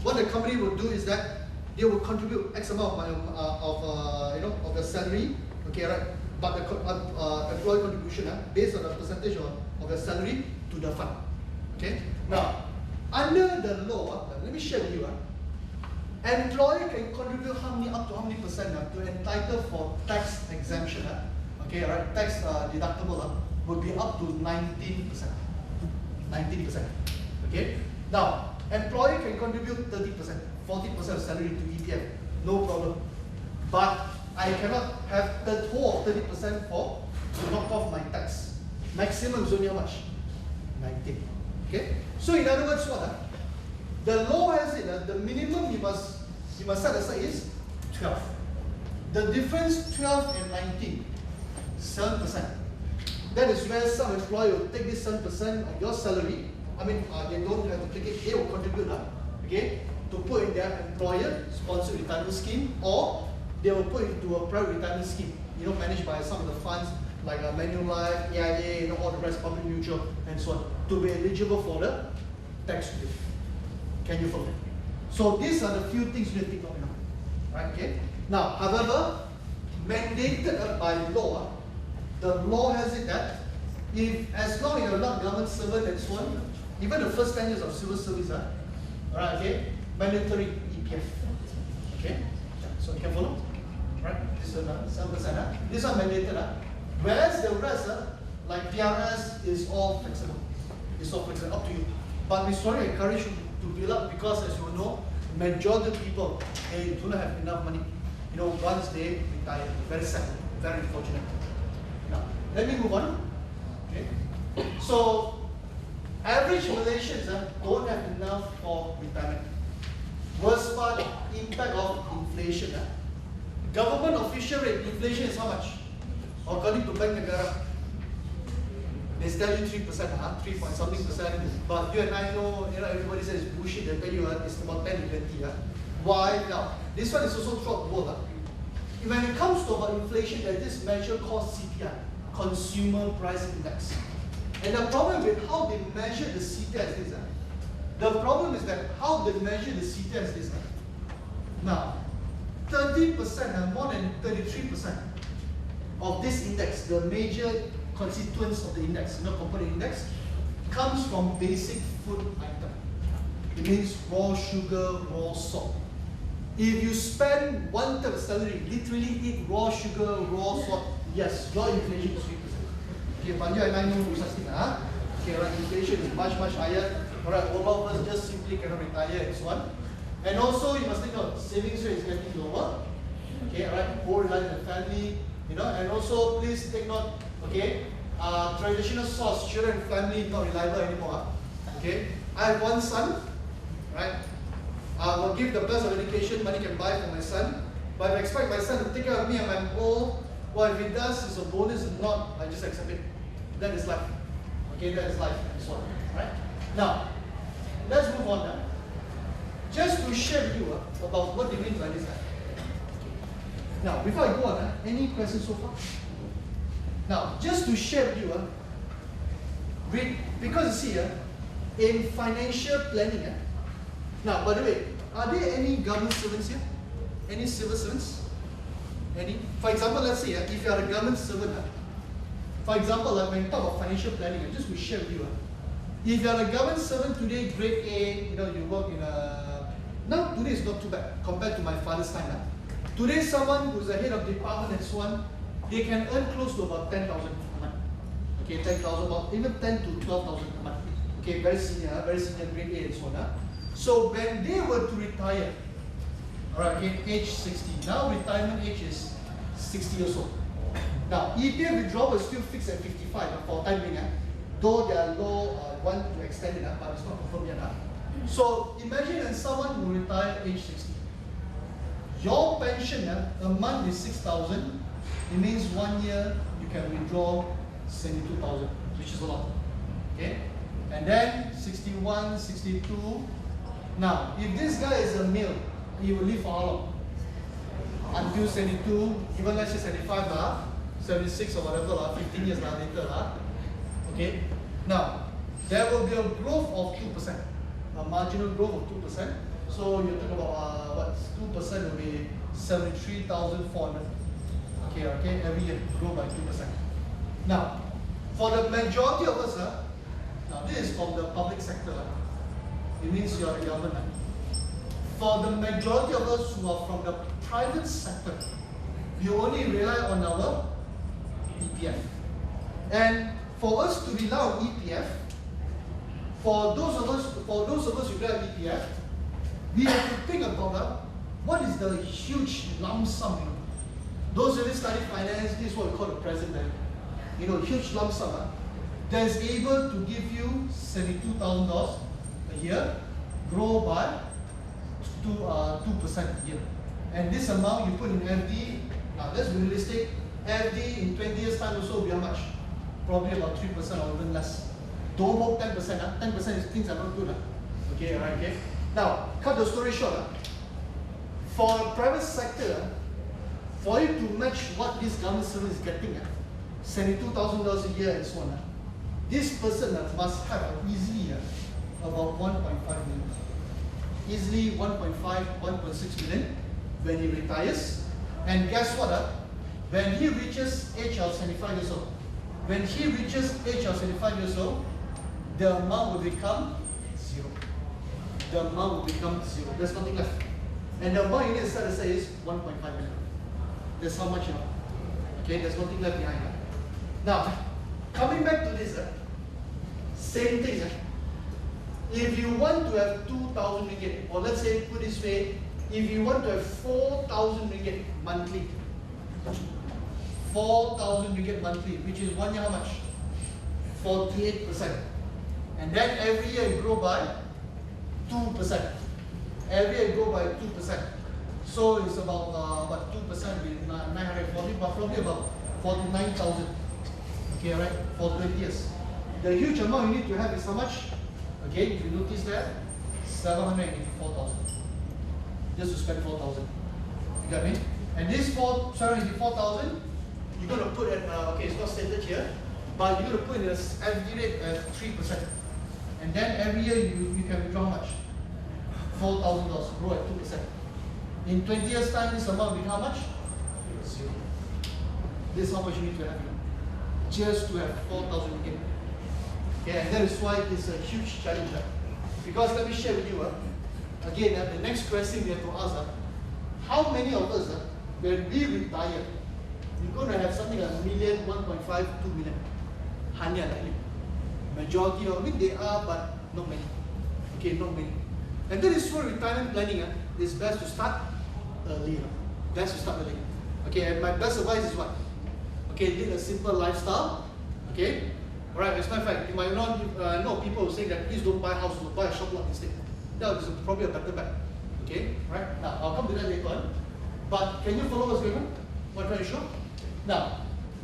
What the company will do is that they will contribute X amount of your salary, okay, right? But the employee contribution based on the percentage of your salary to the fund, okay? Now, under the law, let me share with you. Employer can contribute up to how many percent to entitle for tax exemption, okay, right? Tax deductible would be up to 19%. 19%, okay? Now, employer can contribute 30%, 40% of salary to EPF, no problem. But I cannot have the whole of 30% to knock off my tax. Maximum is only how much? 19. Okay? So in other words, what? The law has it, the minimum you must set aside is 12. The difference 12 and 19, 7%. That is where some employer will take this 7% of your salary. I mean, they don't have to take it, they will contribute, okay, to put in their employer-sponsored retirement scheme, or they will put it into a private retirement scheme, managed by some of the funds like Manulife, AIA, all the rest, public mutual, and so on, to be eligible for the tax relief. Can you follow? So these are the few things you need to think of, right? Okay. Now, however, mandated by law, the law has it that if as long as you're not government servant and so on, even the first 10 years of civil service, alright, okay, mandatory EPF. Okay, so you can follow, right? This one 7%, this one mandated, whereas the rest, like PRS, is all flexible. It's all flexible, up to you. But we strongly encourage you to build up because, as you know, majority of people, they do not have enough money once they retire. Very sad, very unfortunate. Now, let me move on. Okay. So, average Malaysians don't have enough for retirement. Worst part, impact of inflation. Government official rate, inflation is how much? According to Bank Negara, they tell you 3%, 3 point something percent. But you and I know, everybody says it's bullshit. They tell you it's about 10 to 20. Why? Now, this one is also throughout the world. When it comes to about inflation, there's this measure called CPI, Consumer Price Index. And the problem with how they measure the CPI is this. The problem is that how they measure the CPI is this. Now, 30%, more than 33% of this index, the major constituents of the index, component index, comes from basic food item. It means raw sugar, raw salt. If you spend 1/3 of salary, literally eat raw sugar, raw salt, yes, your inflation is 3%. Okay, but you and I know such thing. Okay, right, inflation is much, much higher. Alright, all of us just simply cannot retire and so on. And also, you must think of savings rate is getting lower. Okay, alright, more reliant on the family, and also please take note, okay, traditional source, children and family not reliable anymore. Okay, I have one son, right? I will give the best of education money can buy for my son, but I expect my son to take care of me and I'm old. Well, if he does, it's a bonus. If not, I just accept it. That is life. Okay, that is life and so on. Right? Now, let's move on now. Just to share with you about what they mean by this. Now, before I go on, any questions so far? Now, just to share with you, because you see, in financial planning, now, by the way, are there any government servants here? Any civil servants? Any? For example, let's say if you are a government servant, for example, when you talk about financial planning, I just will share with you. If you are a government servant today, grade A, you work in a. Now, today is not too bad compared to my father's time. Today, someone who's a head of department and so on, they can earn close to about 10,000 a month. Okay, 10,000, even 10 to 12,000 a month. Okay, very senior grade A and so on. So when they were to retire, alright, okay, age 60. Now retirement age is 60 years old. Now EPF withdrawal is still fixed at 55 for time being, though their law want to extend it, but it's not confirmed yet. So imagine someone who retire age 60. Your pension a month is 6,000. It means 1 year you can withdraw 72,000, which is a lot. Okay, and then 61, 62. Now, if this guy is a male, he will live for how long? Until 72, even let's say 75, 76 or whatever, 15 years later. Okay? Now, there will be a growth of 2%, a marginal growth of 2%. So you talk about 2% will be 73,400. Okay, every year grow by 2%. Now, for the majority of us, now this is from the public sector. It means you are a government. For the majority of us who are from the private sector, you only rely on our EPF. And for us to rely on EPF, for those of us who rely on EPF, we have to think about what is the huge lump sum. Those who study finance, this is what we call the present value. Huge lump sum that is able to give you $72,000 a year, grow by 2% a year. And this amount you put in FD, now that's realistic. FD in 20 years time also will be how much? Probably about 3% or even less. Don't hope 10%. 10% is things are not good. Okay, alright, okay. Now, cut the story short. For the private sector, for you to match what this government service is getting, $72,000 a year and so on, this person must have easily about 1.5 million. Easily 1.5, 1.6 million when he retires. And guess what? When he reaches age of 75 years old, the amount will become zero. There's nothing left. And the amount you need to start to say is 1.5 million. That's how much you know. Okay, there's nothing left behind. Now, coming back to this, same thing. If you want to have 2,000 ringgit, or let's say put this way, if you want to have 4,000 ringgit monthly, 4,000 ringgit monthly, which is 1 year how much? 48%. And then every year you grow by 2%. Every year you grow by 2%. So it's about 2% with 940, but probably about 49,000. Okay, right? For 20 years. The huge amount you need to have is how much? Again, if you notice that, 784,000. Just to spend 4,000. You got me? And this 784,000, you're going to put at, okay, it's not stated here, but you're going to put in an FD rate at 3%. And then every year you can withdraw how much? $4,000, grow at 2%. In 20 years' time, this amount will be how much? 0. This is how much you need to have, just to have 4,000 again. Okay, and that is why it's a huge challenge. Because let me share with you, again, the next question we have to ask, how many of us, when we retire, we're going to have something like 1 million, 1.5, 2 million? Hanya likely. Majority of it, they are, but not many. Okay, not many. And that is why retirement planning is best to start early. Best to start early. Okay, and my best advice is what? Okay, live a simple lifestyle. Okay, alright. As a matter of fact, you might not know people who say that please don't buy a house, buy a shop lot instead. That is probably a better bet. Okay, right? Now I'll come to that later on. But can you follow what's going on? What I'm trying to show? Now,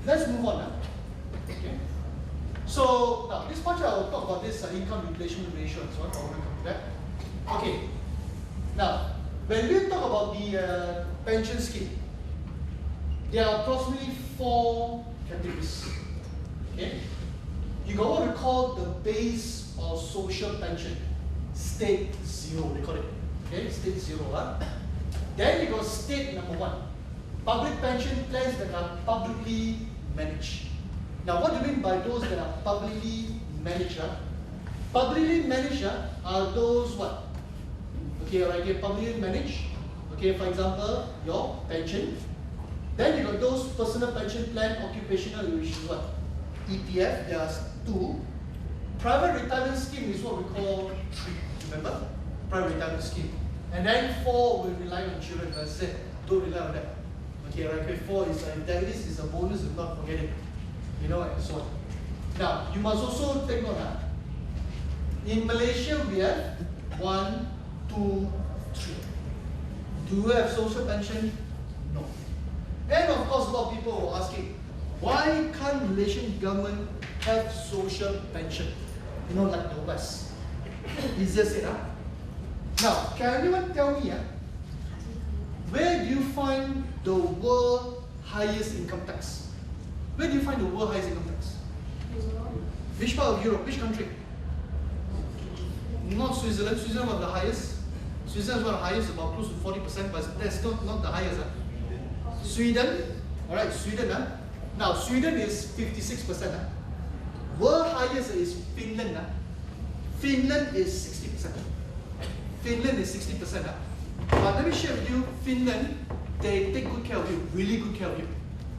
let's move on. Okay. So now this part I will talk about this income replacement ratio and so on. I will come to that. Okay. Now, when we talk about the pension scheme, there are approximately 4 categories. Okay. You got what we call the base or social pension, state 0, they call it. Okay, state 0. Then you got state number 1, public pension plans that are publicly managed. Now, what do you mean by those that are publicly managed? Publicly managed are those what? Okay, alright, publicly managed. Okay, for example, your pension. Then you got those personal pension plan, occupational, which is what? EPF, there are 2. Private retirement scheme is what we call 3. Remember? Private retirement scheme. And then 4 will rely on children. As I said, don't rely on that. Okay, right? Okay, 4 is that is a bonus, do not forget it. You know, and so on. Now, you must also take note. In Malaysia, we have 1, 2, 3. Do you have social pension? No. And of course, a lot of people are asking, why can't Malaysian government have social pension? You know, like the West. Easier said, Now, can anyone tell me, where do you find the world highest income tax? Where do you find the world highest income tax? Which part of Europe? Which country? Not Switzerland. Switzerland was the highest. Switzerland is one of the highest, about close to 40%, but that's not the highest. Sweden, alright, Sweden. Now, Sweden is 56%. World highest is Finland. Finland is 60%. Finland is 60%. But let me share with you, Finland, they take good care of you, really good care of you.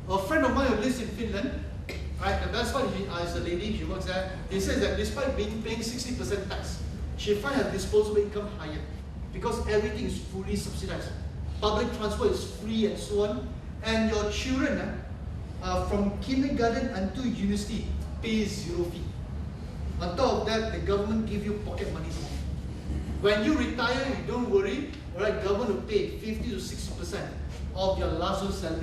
A friend of mine who lives in Finland, right, the best part is a lady, she works there, they say that despite paying 60% tax, she finds her disposable income higher because everything is fully subsidized. Public transport is free and so on. And your children, from kindergarten until university, pay 0 fee. On top of that, the government gives you pocket money. When you retire, you don't worry, alright, government will pay 50 to 60% of your last year's salary.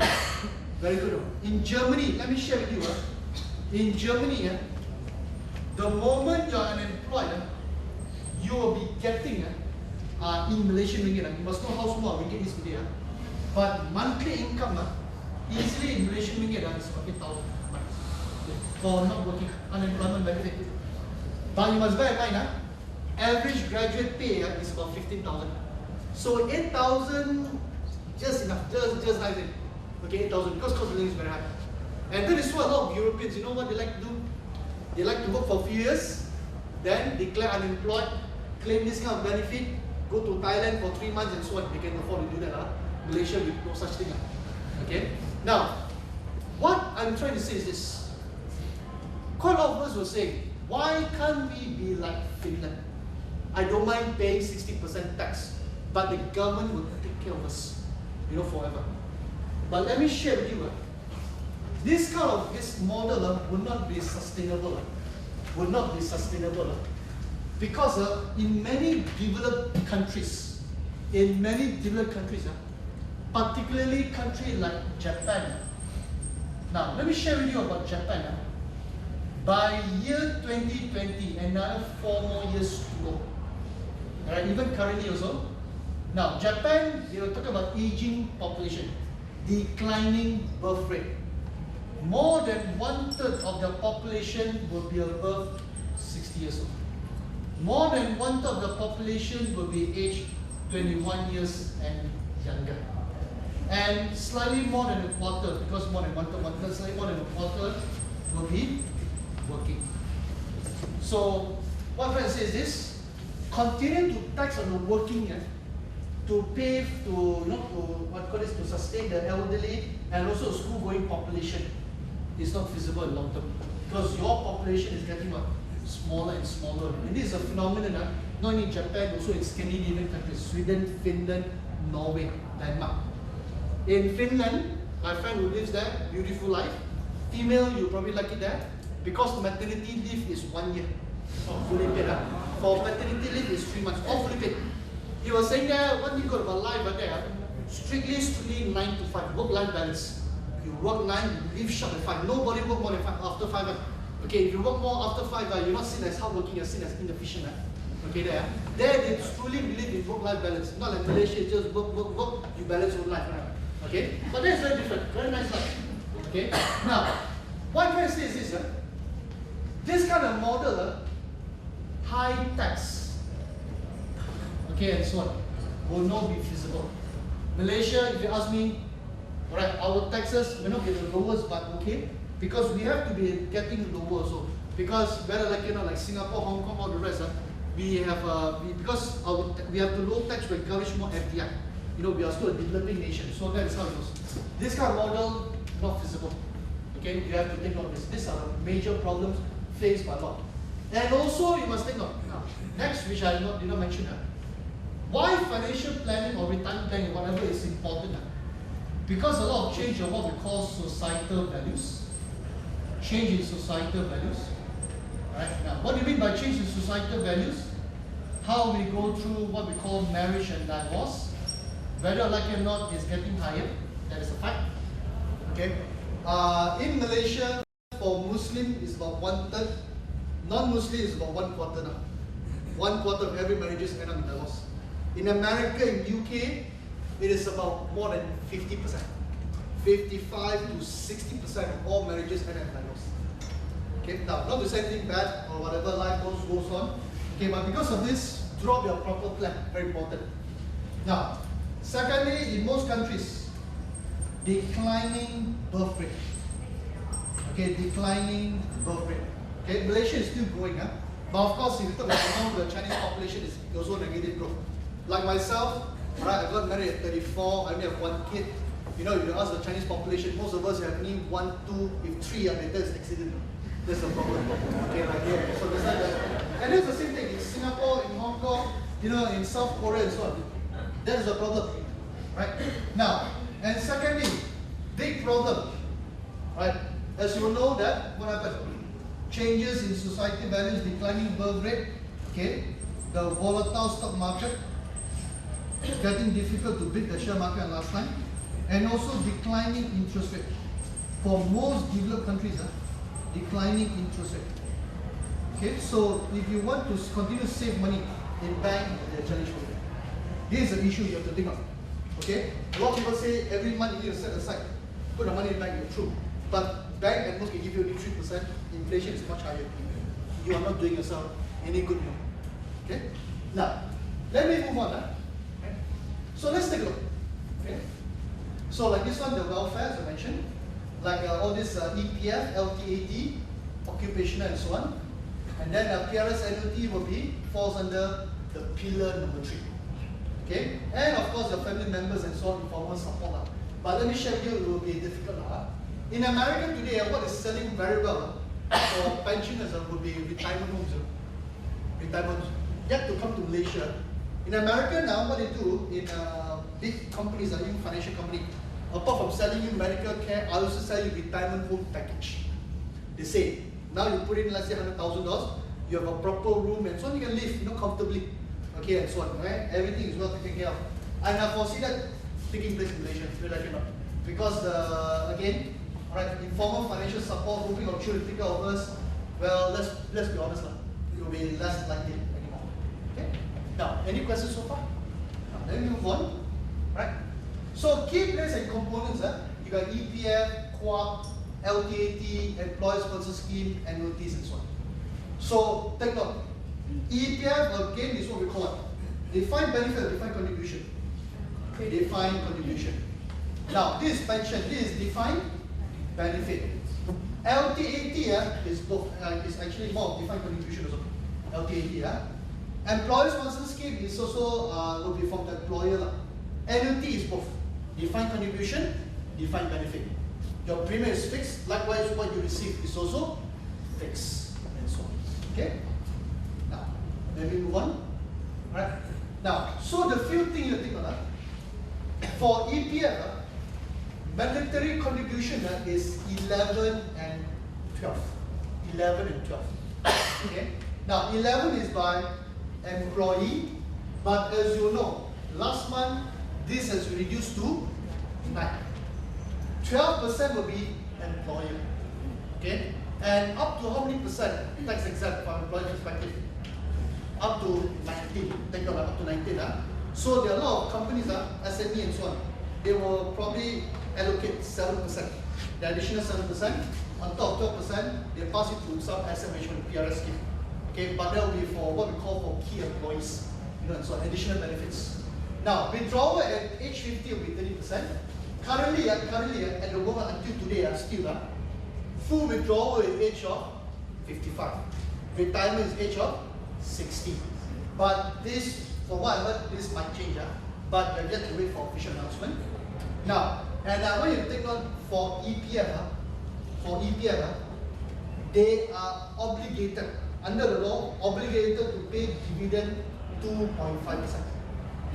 Very good. In Germany, let me share with you. In Germany, the moment you are unemployed, you will be getting in Malaysian ringgit. You must know how small ringgit is today. But monthly income, easily in Malaysian ringgit is 8,000 for not working, unemployment benefit. But you must bear in mind, average graduate pay is about 15,000. So 8,000, just enough, just nice. Okay, 8,000 because cost of living is very high. And that is why a lot of Europeans, you know what they like to do? They like to work for a few years, then declare unemployed, claim this kind of benefit, go to Thailand for 3 months and so on. They can afford to do that. Malaysia with no such thing. Okay? Now, what I'm trying to say is this. Quite a lot of us will say, why can't we be like Finland? I don't mind paying 60% tax. but the government will take care of us, forever. But let me share with you, this model will not be sustainable. Because in many developed countries, particularly countries like Japan. Now, let me share with you about Japan. By year 2020, another 4 more years to go. Alright, even currently also. Now, Japan, they were talking about aging population, declining birth rate. More than 1/3 of the population will be above 60 years old. More than 1/3 of the population will be aged 21 years and younger. And slightly more than a quarter, because more than 1/3, slightly more than a quarter will be working. So, what I'm trying to say is this: continue to tax on the working, to pay to sustain the elderly and also a school-going population is not feasible in long term, because your population is getting smaller and smaller. And this is a phenomenon not only in Japan, also in Scandinavian countries, Sweden, Finland, Norway, Denmark. In Finland, my friend who lives there, beautiful life. Female, you probably like it there, because maternity leave is 1 year. Fully paid. For maternity leave is 3 months, all fully paid. He was saying that when you go about life there, strictly 9 to 5, work-life balance. You work 9, you leave sharp at 5. Nobody work more than 5 after 5. Okay, if you work more after 5, you're not seen as hardworking, you're seen as inefficient. Okay, there they truly believe in work-life balance. Not like Malaysia, it's just work, you balance your life. Okay, but that's very different, very nice life. Okay, now, what I'm trying to say is this, this kind of model, high tax, okay, and so on, will not be feasible. Malaysia, if you ask me, alright, our taxes may not be the lowest, but okay, because we have to be getting lower also. Because better like Singapore, Hong Kong, all the rest, we have we have the low tax to encourage more FDI. We are still a developing nation, so that is how it goes. This kind of model not feasible. Okay, you have to take note of this. These are the major problems faced by law. And also you must take note. Now, next, which I did not mention, why financial planning or retirement planning, whatever, is important. Because a lot of change of what we call societal values. Change in societal values. Right? Now, what do you mean by change in societal values? How we go through what we call marriage and divorce. Whether like it or not is getting higher. That is a fact. Okay. In Malaysia, for Muslim is about 1/3. Non-Muslim is about 1/4 now. 1/4 of every marriages end up in divorce. In America, in UK, it is about more than 50%. 55 to 60% of all marriages end up in divorce. Okay, now not to say anything bad or whatever, life goes on. Okay, but because of this, drop your proper plan, very important. Now, secondly, in most countries, declining birth rate. Okay, declining birth rate. Okay, Malaysia is still growing, but of course, if you talk about the Chinese population, is also negative growth. Like myself, right, I got married at 34, I only have 1 kid. If you ask the Chinese population, most of us have only 1, 2, if 3, that's accident. That's the problem. Okay, like here. So that's like that. And it's the same thing in Singapore, in Hong Kong, in South Korea and so on. That is the problem. Right? Now, and secondly, big problem. Right? As you know that, what happened? Changes in society values, declining birth rate, okay? The volatile stock market, it's getting difficult to beat the share market last time. And also declining interest rate. For most developed countries, declining interest rate. Okay, so if you want to continue to save money in bank, they're challenge for you. This is an issue you have to think of. Okay, a lot of people say every month you need to set aside, put the money in bank, you're true. But bank at most can give you only 3%, inflation is much higher. You are not doing yourself any good now. Okay, now let me move on. Okay? So let's take a look. Okay, so like this one, the welfare, as I mentioned. Like all this EPF, LTAD, occupational and so on. And then PRS annuity falls under the pillar number 3. Okay? And of course your family members and so on, informal support. But let me share with you, it will be difficult. In America today, what is selling very well for pensioners would be retirement homes. Retirement homes. Yet to come to Malaysia. In America now, what they do in big companies, even financial company, apart from selling you medical care, I also sell you retirement home package. They say, now you put in, let's say, $100,000, you have a proper room and so on, you can live, comfortably, okay, and so on, right? Everything is well taken care of. And I foresee that taking place in Malaysia, like because again, alright, informal financial support, hoping our children take care of us, well, let's be honest, it will be less likely anymore. Okay? Now, any questions so far? Now, let me move on. Right? So key players and components, you got EPF, QAP, LTAT, employer sponsor scheme, annuities, and so on. So take note. EPF again is what we call it. Defined benefit, defined contribution. Defined contribution. Now this is pension, this is defined benefit. LTAT is both, is actually more defined contribution also. LTAT. Employer sponsor scheme is also will be from the employer. Annuity is both defined contribution, defined benefit. Your premium is fixed, likewise what you receive is also fixed, and so on. Okay? Now, let me move on. Right? Now, so the few things you think about for EPF, mandatory contribution is 11 and 12. 11 and 12. Okay? Now, 11 is by employee, but as you know, last month this has reduced to 9. 12% will be employer. Okay? And up to how many percent? Tax exempt from employer perspective. Up to 19. Take note, up to 19. So there are a lot of companies, SME and so on. They will probably allocate 7%. The additional 7%. On top of 12%, they pass it to some asset management PRS scheme. Okay, but that will be for what we call for key employees. And so additional benefits. Now, withdrawal at age 50 will be 30%. Currently, at the moment until today, still full withdrawal at age of 55. Retirement is age of 60. But this, for what I heard, this might change. But we're yet to wait for official announcement. Now, and I want you to take note for EPF, they are obligated, under the law, obligated to pay dividend 2.5%.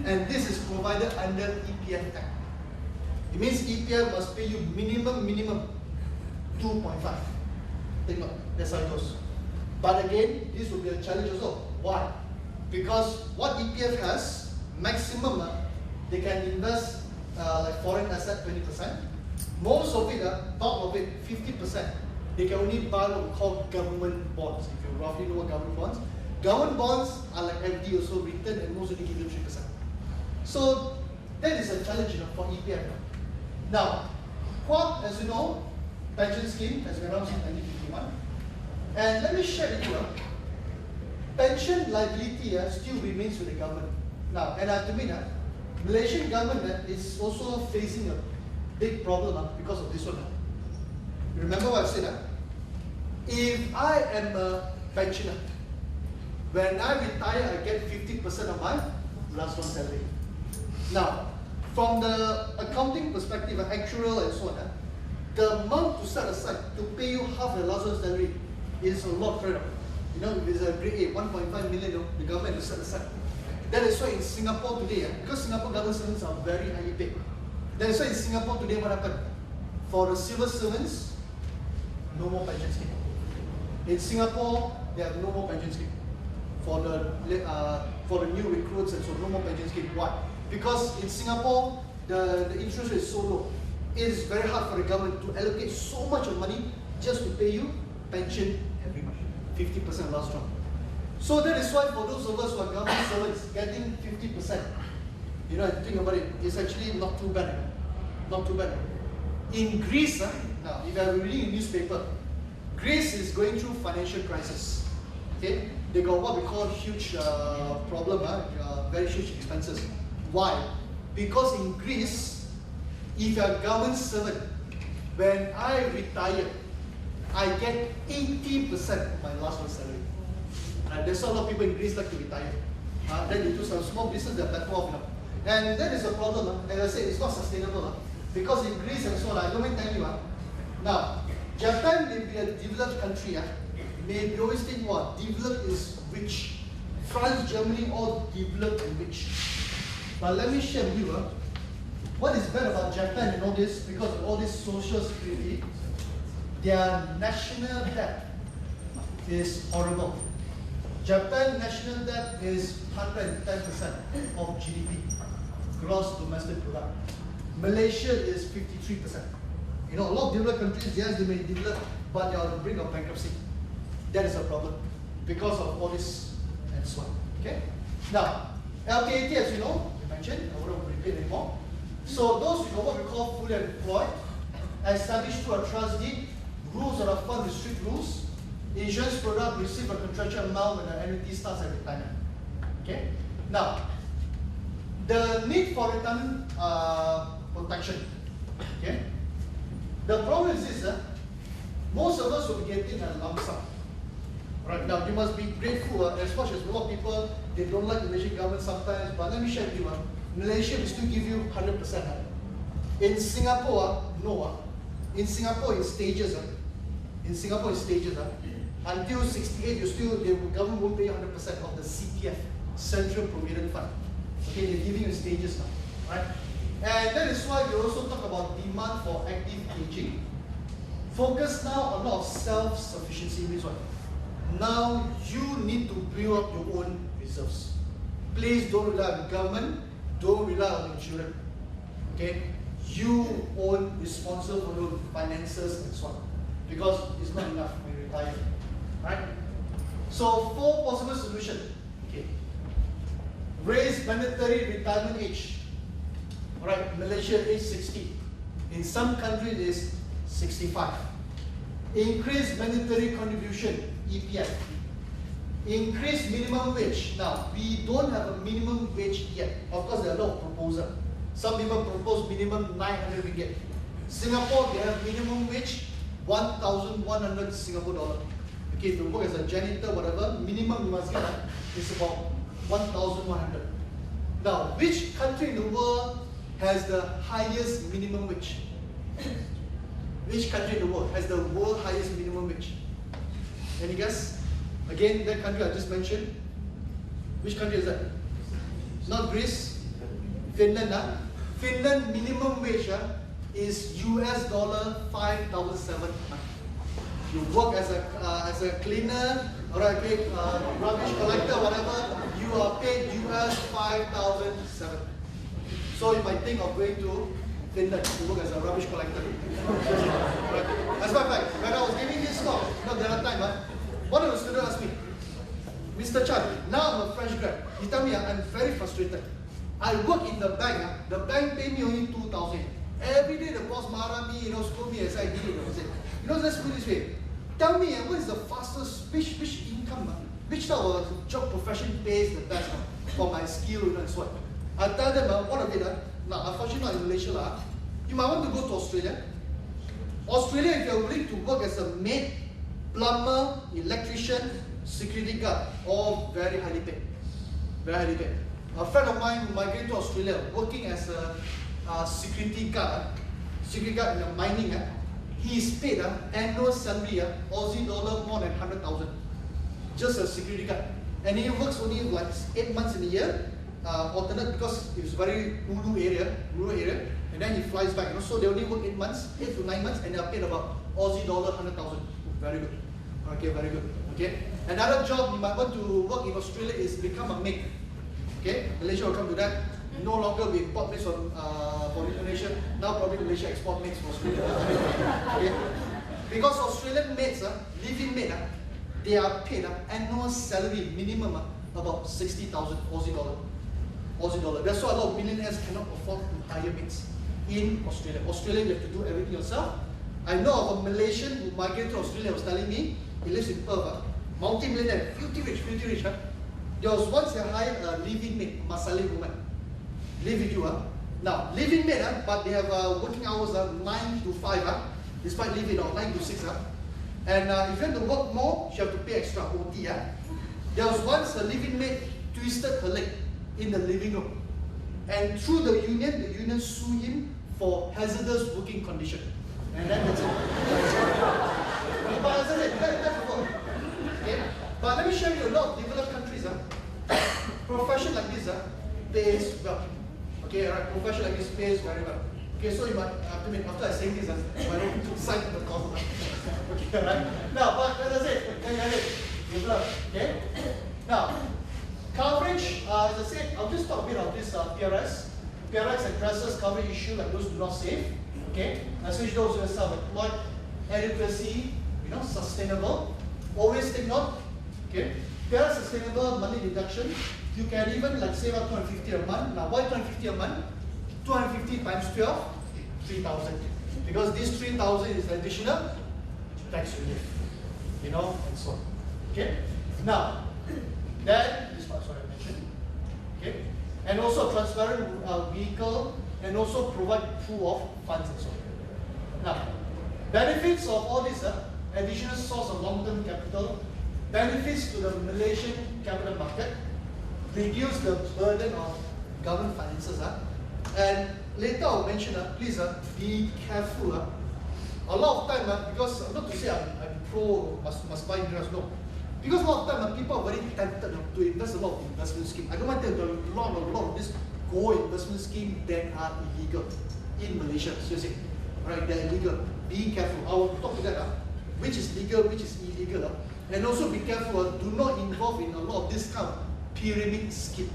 And this is provided under EPF Act. It means EPF must pay you minimum 2.5. Take note, that's how it goes. But again, this will be a challenge also. Why? Because what EPF has, maximum, they can invest like foreign asset 20%. Most of it, bulk of it, 50%, they can only buy what we call government bonds. If you roughly know what government bonds. Government bonds are like FD also written and most of them give you 3%. So that is a challenge for EPF. Now, QAP, as you know, pension scheme has been around since 1951. And let me share with you, pension liability still remains with the government. Now, and I have to admit, Malaysian government is also facing a big problem because of this one. Remember what I said? If I am a pensioner, when I retire, I get 50% of my last one salary. Now, from the accounting perspective, actuarial and so on, the amount to set aside to pay you half the last one salary is a lot further. If it's a grade A, 1.5 million, the government will set aside. That is why in Singapore today, because Singapore government servants are very highly paid. That is why in Singapore today, what happened? For the civil servants, no more pension scheme. In Singapore, they have no more pension scheme. For the new recruits and so no more pension scheme. Why? Because in Singapore, the interest rate is so low. It is very hard for the government to allocate so much of money just to pay you pension every month. 50% last round. So that is why for those of us who are government servants, getting 50%, think about it, it's actually not too bad. Not too bad. In Greece, now if I'm reading a newspaper, Greece is going through financial crisis. Okay, they got what we call huge problem, very huge expenses. Why? Because in Greece, if you're a government servant, when I retire, I get 80% of my last month's salary. There's a lot of people in Greece like to retire. Then they do some small business, they're better off. And that is a problem. As I said, it's not sustainable. Because in Greece and so on, I don't mind telling you. Now, Japan may be a developed country. Maybe always think what? Developed is rich. France, US, Germany, all developed and rich. But let me share with you what is bad about Japan and all this, because of all this social security, their national debt is horrible. Japan national debt is 110% of GDP, gross domestic product. Malaysia is 53%. You know, a lot of developed countries, yes, they may develop, but they are on the brink of bankruptcy. That is a problem because of all this and so on. Okay? Now, LKAT, as you know, we mentioned, I won't repeat anymore. So those who are what we call fully employed, established through a trust deed, rules of the fund with strict rules, insurance product receive a contractual amount when the annuity starts at retirement. Okay? Now, the need for retirement protection. Okay? The problem is this, most of us will be getting a lump sum. Right now, you must be grateful, as much as a lot of people, they don't like the Malaysian government sometimes, but let me share with you, Malaysia will still give you 100%. In Singapore, no. In Singapore, in stages. Until 68, the government won't pay 100% of the CPF, Central Provident Fund. Okay, they're giving you stages now, right? And that is why we also talk about demand for active aging. Focus now on a lot of self-sufficiency means what? Now you need to build up your own reserves. Please don't rely on the government, don't rely on insurance. Okay? You own responsible for your finances and so on. Because it's not enough when you retire. Right? So 4 possible solutions. Okay. Raise mandatory retirement age. Alright, Malaysia age 60. In some countries it is 65. Increase mandatory contribution, EPF. Increase minimum wage. Now, we don't have a minimum wage yet. Of course, there are a lot of proposals. Some people propose minimum 900 ringgit. Singapore, they have minimum wage 1,100 Singapore dollar. Okay, if you work as a janitor, whatever, minimum you must get is about 1,100. Now, which country in the world has the highest minimum wage? Which country in the world has the world highest minimum wage? Any guess? Again, that country I just mentioned. Which country is that? Not Greece. Finland. Finland minimum wage is US dollar 5,700. You work as a cleaner or a rubbish collector, whatever. You are paid US 5,700. So you might think of going to Finland to work as a rubbish collector. Right. As a matter of fact, when I was giving this talk, not the other time, one of the students asked me, Mr. Chan, now I'm a fresh grad. He tell me I'm very frustrated. I work in the bank pay me only 2,000. Every day the boss marah me, scold me as I did it. Let's put it this way. Tell me, what is the fastest, which income, which type of job profession pays the best for my skill and so on. I tell them, what of it, now unfortunately not in Malaysia, you might want to go to Australia. Australia, if you're willing to work as a maid, plumber, electrician, security guard, all very highly paid. Very highly paid. A friend of mine who migrated to Australia, working as a security guard in the mining, he is paid annual salary Aussie dollar more than 100,000. Just a security guard. And he works only like 8 months in a year, alternate because it's very rural area, and then he flies back. So they only work 8 to 9 months, and they are paid about Aussie dollar 100,000. Very good. Okay, very good. Okay. Another job you might want to work in Australia is become a maid. Okay, Malaysia will come to that. No longer we import maids from Indonesia. Now probably Malaysia export maids for Australia. Okay, because Australian maids, living maid, they are paid annual salary minimum about 60,000 Aussie dollar. Aussie dollar. That's why a lot of millionaires cannot afford to hire maids in Australia. Australia, you have to do everything yourself. I know of a Malaysian who migrated to Australia, was telling me, he lives in Perth, multi-millionaire, filthy rich. There was once they hired a living maid, Masali woman. Live with you. Now, living maid, but they have working hours 9 to 5, despite living 9 to 6. And if you have to work more, you have to pay extra OT. There was once a living maid twisted her leg in the living room. And through the union sued him for hazardous working condition. And then that's it. But as I said, that's the problem. Okay? But let me show you a lot of developed countries. profession like this pays well. Okay, right? Profession like this pays very well. Okay, so you might, after I say this, you might want to sign the call. Okay, right? Now, but as I said, okay? Now, coverage, as I said, I'll just talk a bit of this PRS. PRS addresses coverage issue like those do not save. Okay, especially those who are self-employed, adequacy, sustainable. Always take note. Okay, PRS sustainable monthly deduction. You can even like save up 250 a month. Now, why 250 a month? 250 times 12, 3,000. Because this 3,000 is additional tax relief, and so on. Okay. Now, then this part, sorry, I mentioned. Okay, and also transparent vehicle, and also provide pool of funds and so on. Now, benefits of all this: additional source of long-term capital, benefits to the Malaysian capital market, reduce the burden of government finances. And later I'll mention, please be careful. A lot of time, because not to say I'm pro must buy insurance, no. Because a lot of time people are very tempted to invest a lot of investment scheme. I don't want to tell you a lot of this gold investment scheme that are illegal in Malaysia. Seriously, right? They're illegal. Be careful. I will talk to that. Which is legal, which is illegal, and also be careful. Do not involve in a lot of this kind of pyramid scheme.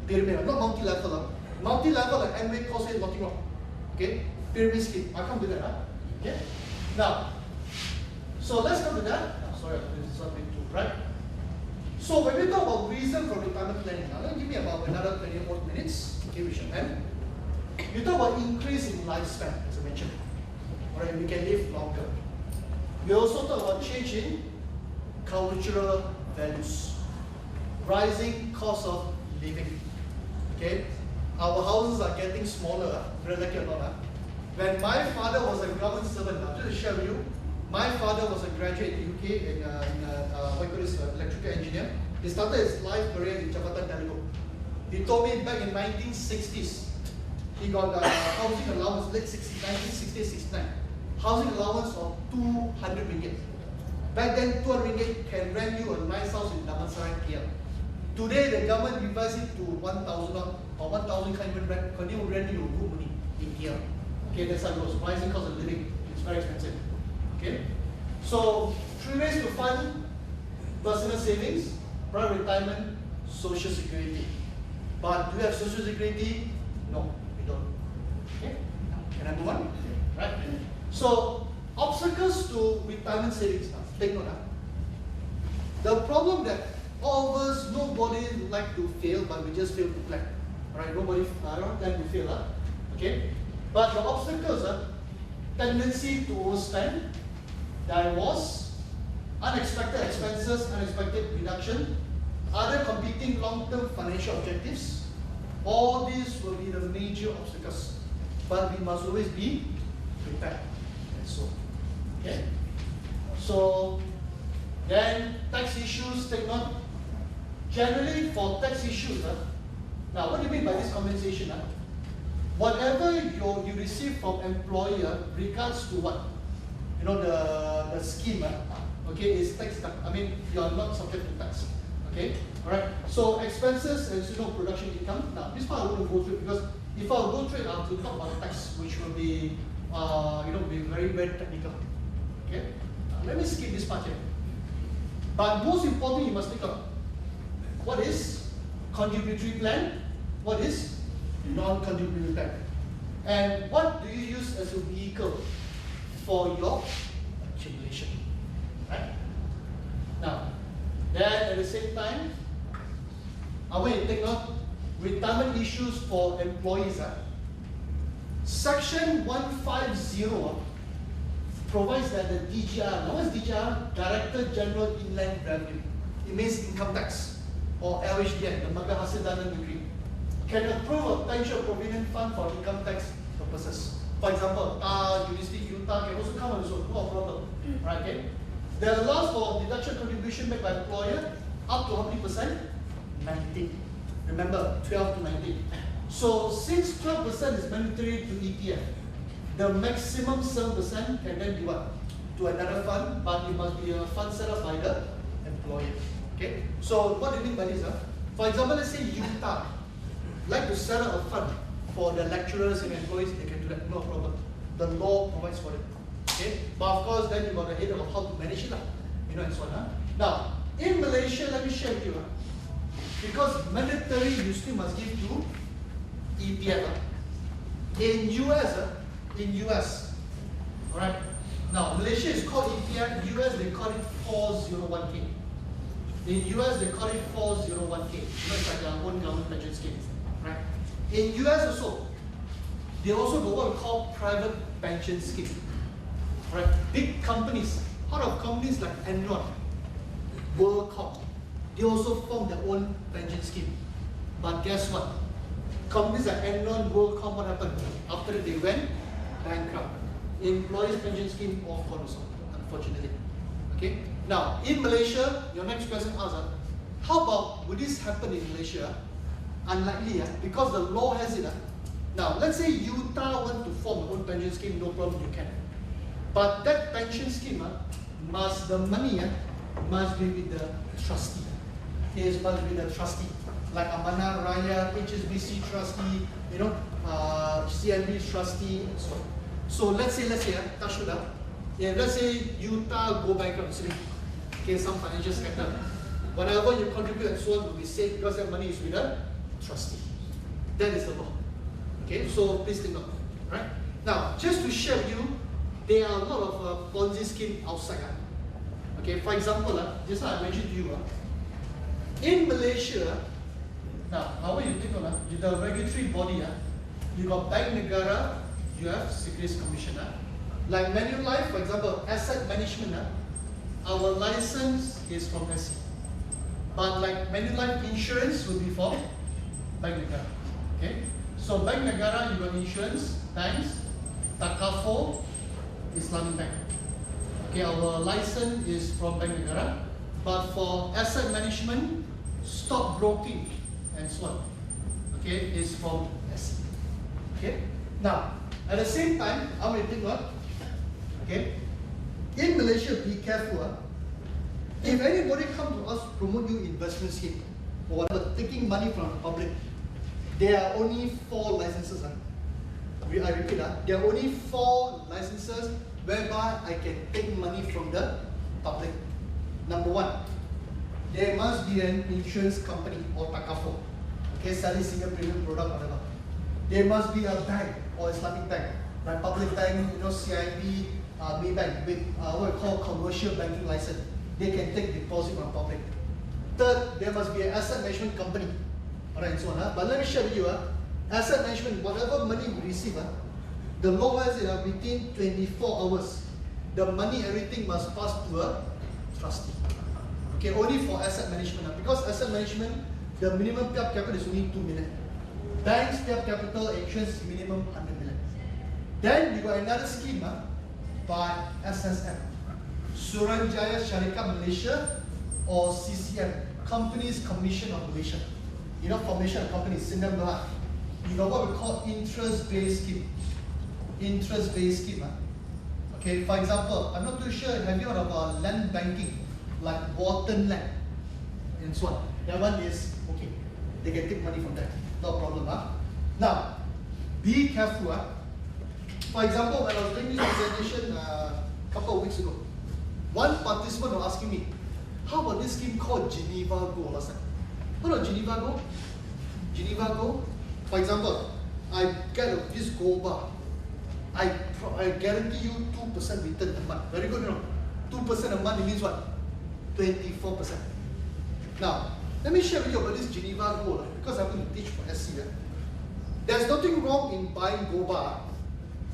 Pyramid, not multi-level. Multi-level and MA course is nothing wrong. Okay? Pyramid scheme. I can't do that. Okay? Now, so let's come to that. Oh, sorry, this is something too bright. So when we talk about reason for retirement planning, now give me about another 20 more minutes. Okay, we should end. You talk about increase in lifespan, as I mentioned. Alright, we can live longer. We also talk about change in cultural values, rising cost of living. Okay, our houses are getting smaller, relatively or not. When my father was a government servant, just to share with you, my father was a graduate in the UK in electrical engineer. He started his life career in Jabatan Telecom. He told me back in 1960s, he got housing allowance, late 1960s, 69. Housing allowance of 200 ringgit. Back then, 200 ringgit can rent you a nice house in Damansara, KL. Today, the government revised it to 1,000 or 1,000 can't even rent you good money in KL. Okay, that's how it goes. Rising cost of living. It's very expensive. Okay? So, 3 ways to fund personal savings, private retirement, social security. But do you have social security? No, we don't. Okay? Can I move on? Right? So, obstacles to retirement savings. Now, take note. The problem that all of us, nobody like to fail, but we just fail to plan. Alright, nobody don't plan to fail. Okay? But the obstacles are tendency to overspend, divorce, unexpected expenses, unexpected reduction, other competing long-term financial objectives. All these will be the major obstacles. But we must always be prepared. And so, okay? So, then tax issues, take note. Generally, for tax issues, now what do you mean by this compensation? Whatever you receive from employer regards to what? The scheme, okay, is tax. I mean, you are not subject to tax. Okay, all right. So expenses and production income. Now, this part I won't go through because if I go through it, I have to talk about tax, which will be, be very, very technical. Okay, let me skip this part here. But most importantly, you must think of what is contributory plan, what is non-contributory plan, and what do you use as a vehicle for your accumulation. Right? Now, then at the same time, I want you to take note retirement issues for employees. Section 150 provides that the DGR, now what is DGR? Director General Inland Revenue. It means income tax, or LHDN, the Lembaga Hasil Dana Negeri, can approve a potential provident fund for income tax purposes. For example, University UTAR can also come on its own, no problem. Right, okay? That allows for deduction contribution made by employer up to how many percent? 19. Remember, 12 to 19. So since 12% is mandatory to ETF, the maximum 7% can then be what? To another fund, but it must be a fund set up by the employer. Okay? So what do you mean by this? For example, let's say UTAR like to set up a fund for the lecturers and employees, they can do that, no problem. The law provides for it. Okay? But of course, then you got the head of how to manage it, and so on. Now, in Malaysia, let me share with you. Because mandatory, you still must give to EPF. In US, alright. Now, Malaysia is called EPF, US they call it 401k. In US they call it 401k. It's like their own government pension scheme. Right? In US also, they also got what we call private pension scheme. Right? Big companies, out of companies like Enron, WorldCom, they also form their own pension scheme. But guess what? Companies like Enron, WorldCom, what happened? After they went bankrupt. Employees pension scheme all gone also, unfortunately. Okay? Now, in Malaysia, your next question asks, how about would this happen in Malaysia? Unlikely, because the law has it. Now, let's say UTAR want to form their own pension scheme, no problem, you can. But that pension scheme, the money must be with the trustee. It must be the trustee. Like Amanah Raya, HSBC trustee, CNB trustee, and so on. So let's say, touch wood, if let's say UTAR go bankrupt, okay, some financial sector, whatever you contribute and so on will be safe because that money is with the trustee. That is the law. Okay, so please take note. Right? Now, just to share with you, there are a lot of Ponzi scheme outside. Okay, for example, just like I mentioned to you, in Malaysia, now, how will you think of the regulatory body? You got Bank Negara, you have Securities Commission. Like Manulife, for example, asset management, our license is from SC. But like Manulife insurance will be from Bank Negara. Okay? So Bank Negara, you got insurance, banks, Takaful, Islamic Bank. Okay, our license is from Bank Negara. But for asset management, stock broking, and so on, okay, is from SC. Okay? Now, at the same time, I'm going to think what? Okay? In Malaysia, be careful. If anybody comes to us promote you investment scheme or whatever, taking money from the public, there are only 4 licenses. I repeat, there are only 4 licenses whereby I can take money from the public. Number 1, there must be an insurance company or takaful, okay, selling single premium product, whatever. There must be a bank or Islamic bank, like public bank, CIB, Maybank, with what we call commercial banking license. They can take deposit from public. Third, there must be an asset management company, alright, and so on. But let me share with you, asset management, whatever money we receive, the law has it within 24 hours. The money, everything must pass to a trustee. Okay, only for asset management. Because asset management, the minimum payout capital is only 2 million. Banks payout capital, insurance minimum 100 million. Then you got another scheme by SSM, Suruhanjaya Syarikat Malaysia, or CCM, Companies Commission of Malaysia. Formation of companies, Sindang Berhad. You got what we call interest-based scheme. Interest-based scheme. Okay, for example, I'm not too sure, have you heard of land banking, like Wharton Land, and so on. That one is, okay, they can take money from that, no problem. Now, be careful. For example, when I was doing this presentation a couple of weeks ago, one participant was asking me, how about this scheme called Geneva Go last time? What about Geneva Go? Geneva Go, for example, I get this gold bar. I guarantee you 2% return a month. Very good, 2% a month, it means what? 24%. Now, let me share with you about this Geneva Go, because I'm going to teach for SC. There's nothing wrong in buying gold bar.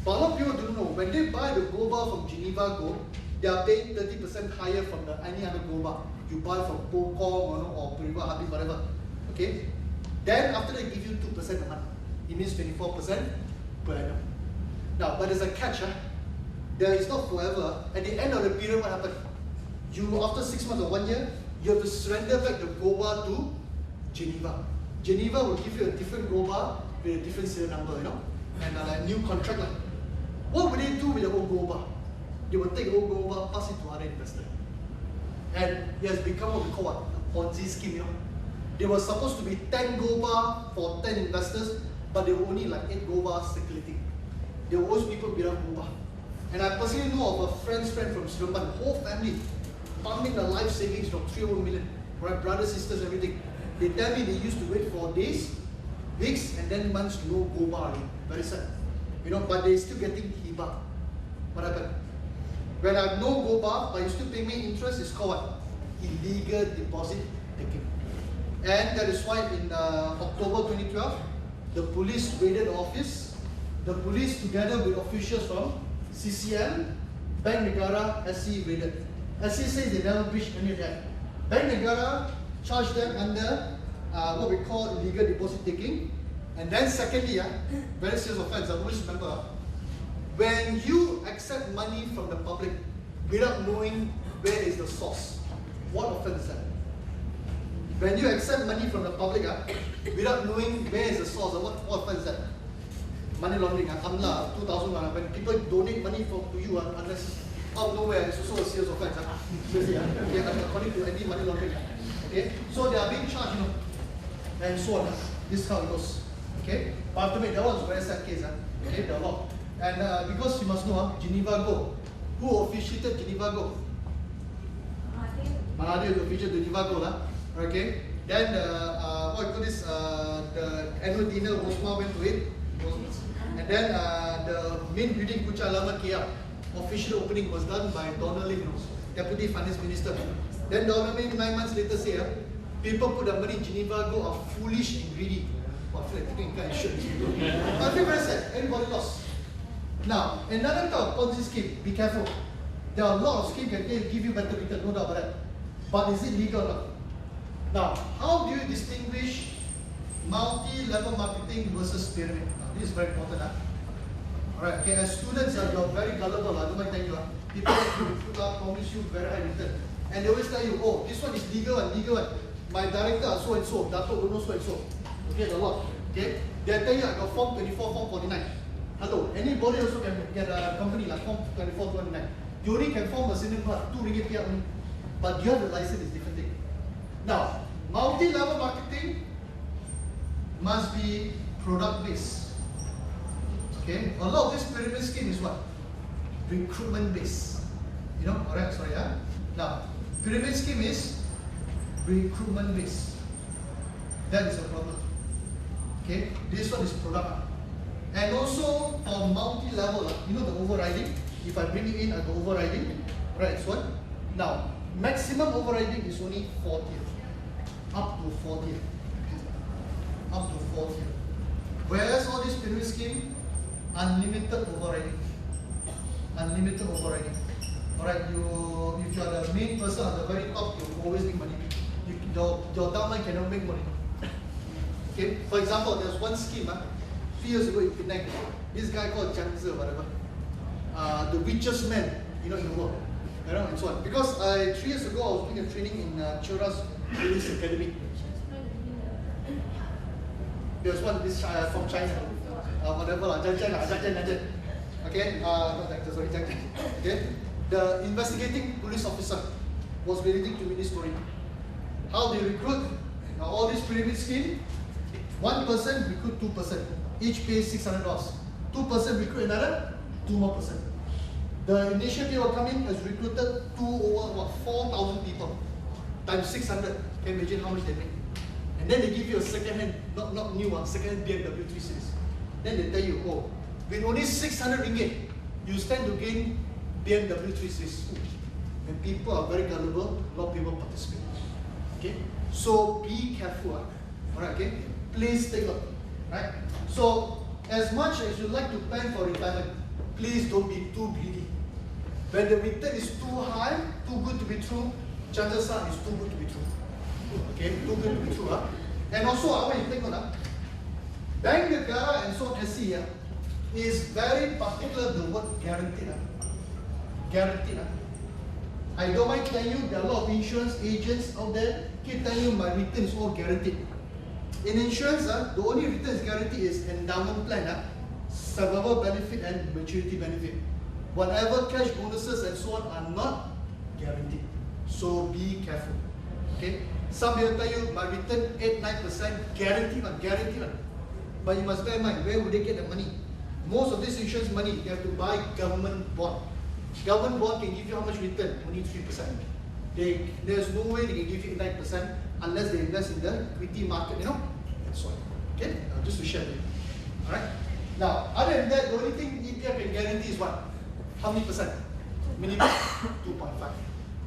But a lot of people don't know, when they buy the gold bar from Geneva Go, they are paying 30% higher from any other gold bar. You buy from Pokong or Periwa Habib, whatever. Okay? Then after they give you 2% a month, it means 24% per annum. Now, but there's a catch. There is not forever. At the end of the period, what happened? You, after 6 months or 1 year, you have to surrender back the gold bar to Geneva. Geneva will give you a different gold bar with a different serial number, and a new contract. What will they do with the old gold bar? They will take the old gold bar, pass it to other investors. And it has become what we call a Ponzi scheme. There was supposed to be 10 gold bar for 10 investors, but there were only like 8 gold bars circulating. There were always people without gold bar. And I personally know of a friend's friend from Sriman, whole family, pumping their life savings from 3 million, right? Brothers, sisters, everything. They tell me they used to wait for days, weeks, and then months, no gold bar. Very sad. You know, but they're still getting hiba. What happened? When I have no gold bar, but you still pay me interest, it's called what? Illegal deposit taking. And that is why in October 2012, the police raided the office. The police, together with officials from CCM, Bank Negara, SC raided. SC says they never breached any of that. Bank Negara charged them under what we call illegal deposit taking. And then secondly, very serious offense, always remember, when you accept money from the public without knowing where is the source, what offense is that? When you accept money from the public without knowing where is the source, what offense is that? Money laundering, AMLA 2001, when people donate money to you unless out of nowhere, it's also a serious offense. Seriously, okay, according to any money laundering. Okay, so they are being charged, you know, and so on. This is how it goes. Okay, but ultimately that was a very sad case. Okay, the law. And because you must know, Geneva Go. Who officiated Geneva Go? Mahathir officiated Geneva Go. Okay, then what you call this? The annual dinner Osma went to it. And then the main building Kucha Alamat KL, official opening was done by Donald Lim, Deputy Finance Minister. Then Donald Lim 9 months later say, people put their money in Geneva Go are foolish and greedy. I feel like taking kind of shit. I feel very sad. Everybody lost. Now, another type of Ponzi scheme, be careful. There are a lot of schemes that can give you better return, no doubt about that. But is it legal or not? Now, how do you distinguish multi-level marketing versus pyramid? Now, this is very important. Alright, okay, as students, you're very gullible. I don't mind telling you. People like you recruit promise you very high return. And they always tell you, oh, this one is legal and legal one. My director, so and so, Dato don't know so and so. Okay, a lot. Okay, they tell you I got form 24, form 49. Hello, anybody also can get a company like form 24, 29. You only can form a single part, 2 ringgit payout only. But you have the license is different thing. Now, multi-level marketing must be product-based. Okay, a lot of this pyramid scheme is what? Recruitment-based. You know, alright, sorry, Now, pyramid scheme is recruitment-based. That is a problem. Okay, this one is product. And also for multi-level, you know the overriding. If I bring it in, I go overriding. Right, so what? Now, maximum overriding is only 40. Up to 40. Up to 40. Whereas all this pyramid scheme, unlimited overriding. Unlimited overriding. Alright, if you are the main person at the very top, you always make money. Your downline cannot make money. Okay, for example, there's one scheme, 3 years ago in Penang, this guy called Jiang Zi, whatever, the richest man, you know, in the world, you know, and so on. Because 3 years ago, I was doing a training in Chura's Police Academy. There's one, this from China, whatever, Jiang. Okay, not actor, sorry, Jiang. Okay, the investigating police officer was relating to me this story. How they recruit, now all this pyramid scheme, one person recruit 2%, each pays $600. 2% recruit another, 2 more percent. The initial people come in has recruited 4,000 people, times 600. Can you imagine how much they make? And then they give you a second hand, not new one, second hand BMW 3 Series. Then they tell you, oh, with only 600 ringgit, you stand to gain BMW 3 Series. And people are very gullible, a lot of people participate. Okay, so be careful. Alright, okay. Please take a look. Right. So as much as you like to plan for retirement, please don't be too greedy. When the return is too high, too good to be true, chances are it's too good to be true. Okay, too good to be true. And also, I want you to take note. Bank Negara and so on SC is very particular the word guaranteed. Guaranteed. I don't mind telling you, there are a lot of insurance agents out there keep telling you my return is all guaranteed. In insurance, the only return is guaranteed is endowment plan, survival benefit and maturity benefit. Whatever cash bonuses and so on are not guaranteed. So be careful. Okay. Some will tell you my return 8-9% guaranteed one, guaranteed one. But you must bear in mind, where would they get the money? Most of this insurance money, they have to buy government bond. Government bond can give you how much return? Only 3%. There's no way they can give you 9% unless they invest in the equity market, you know, and so on. Okay, just to share with you. Alright. Now, other than that, the only thing EPF can guarantee is what? How many percent? Minimum 2.5.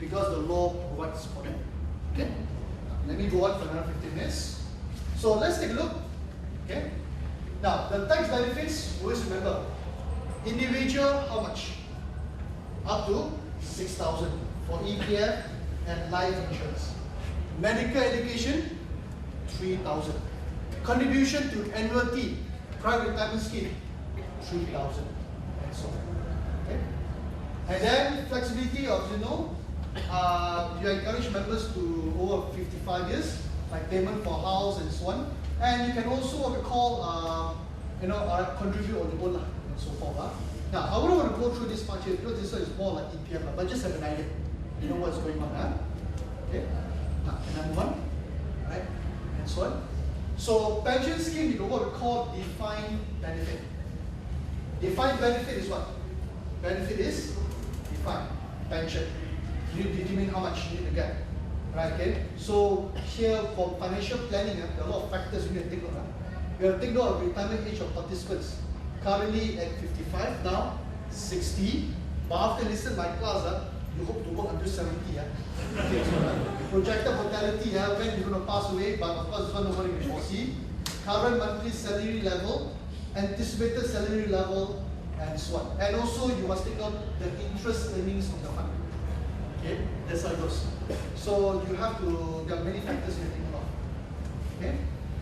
Because the law provides for that. Okay? Now, let me go on for another 15 minutes. So let's take a look. Okay? Now, the tax benefits, always remember, individual, how much? Up to 6,000 for EPF and life insurance. Medical education, 3,000. Contribution to annuity, private retirement scheme, 3,000. And so on. Okay? And then flexibility of, you encourage members to over 55 years, like payment for house and so on. And you can also what we call, contribute on your own and so forth. Now, I wouldn't want to go through this part here because this one is more like EPF, but just have an idea. You know what's going on. Okay. Now, can I move on? Right? And so on. So, pension scheme, you know what we call defined benefit. Defined benefit is what? Benefit is defined. Pension. You determine how much you need to get. Right, okay? So here for financial planning, there are a lot of factors you need to take note of. You have to take note of retirement age of participants. Currently at 55, now 60. But after listening to my class, you hope to work until 70. Okay, so, projected mortality, when you're going to pass away, but of course, this one nobody can foresee. Current monthly salary level, anticipated salary level, and so on. And also, you must take note the interest earnings of the fund. Okay, that's how it goes. So you have to, there are many factors you have to think of. Okay,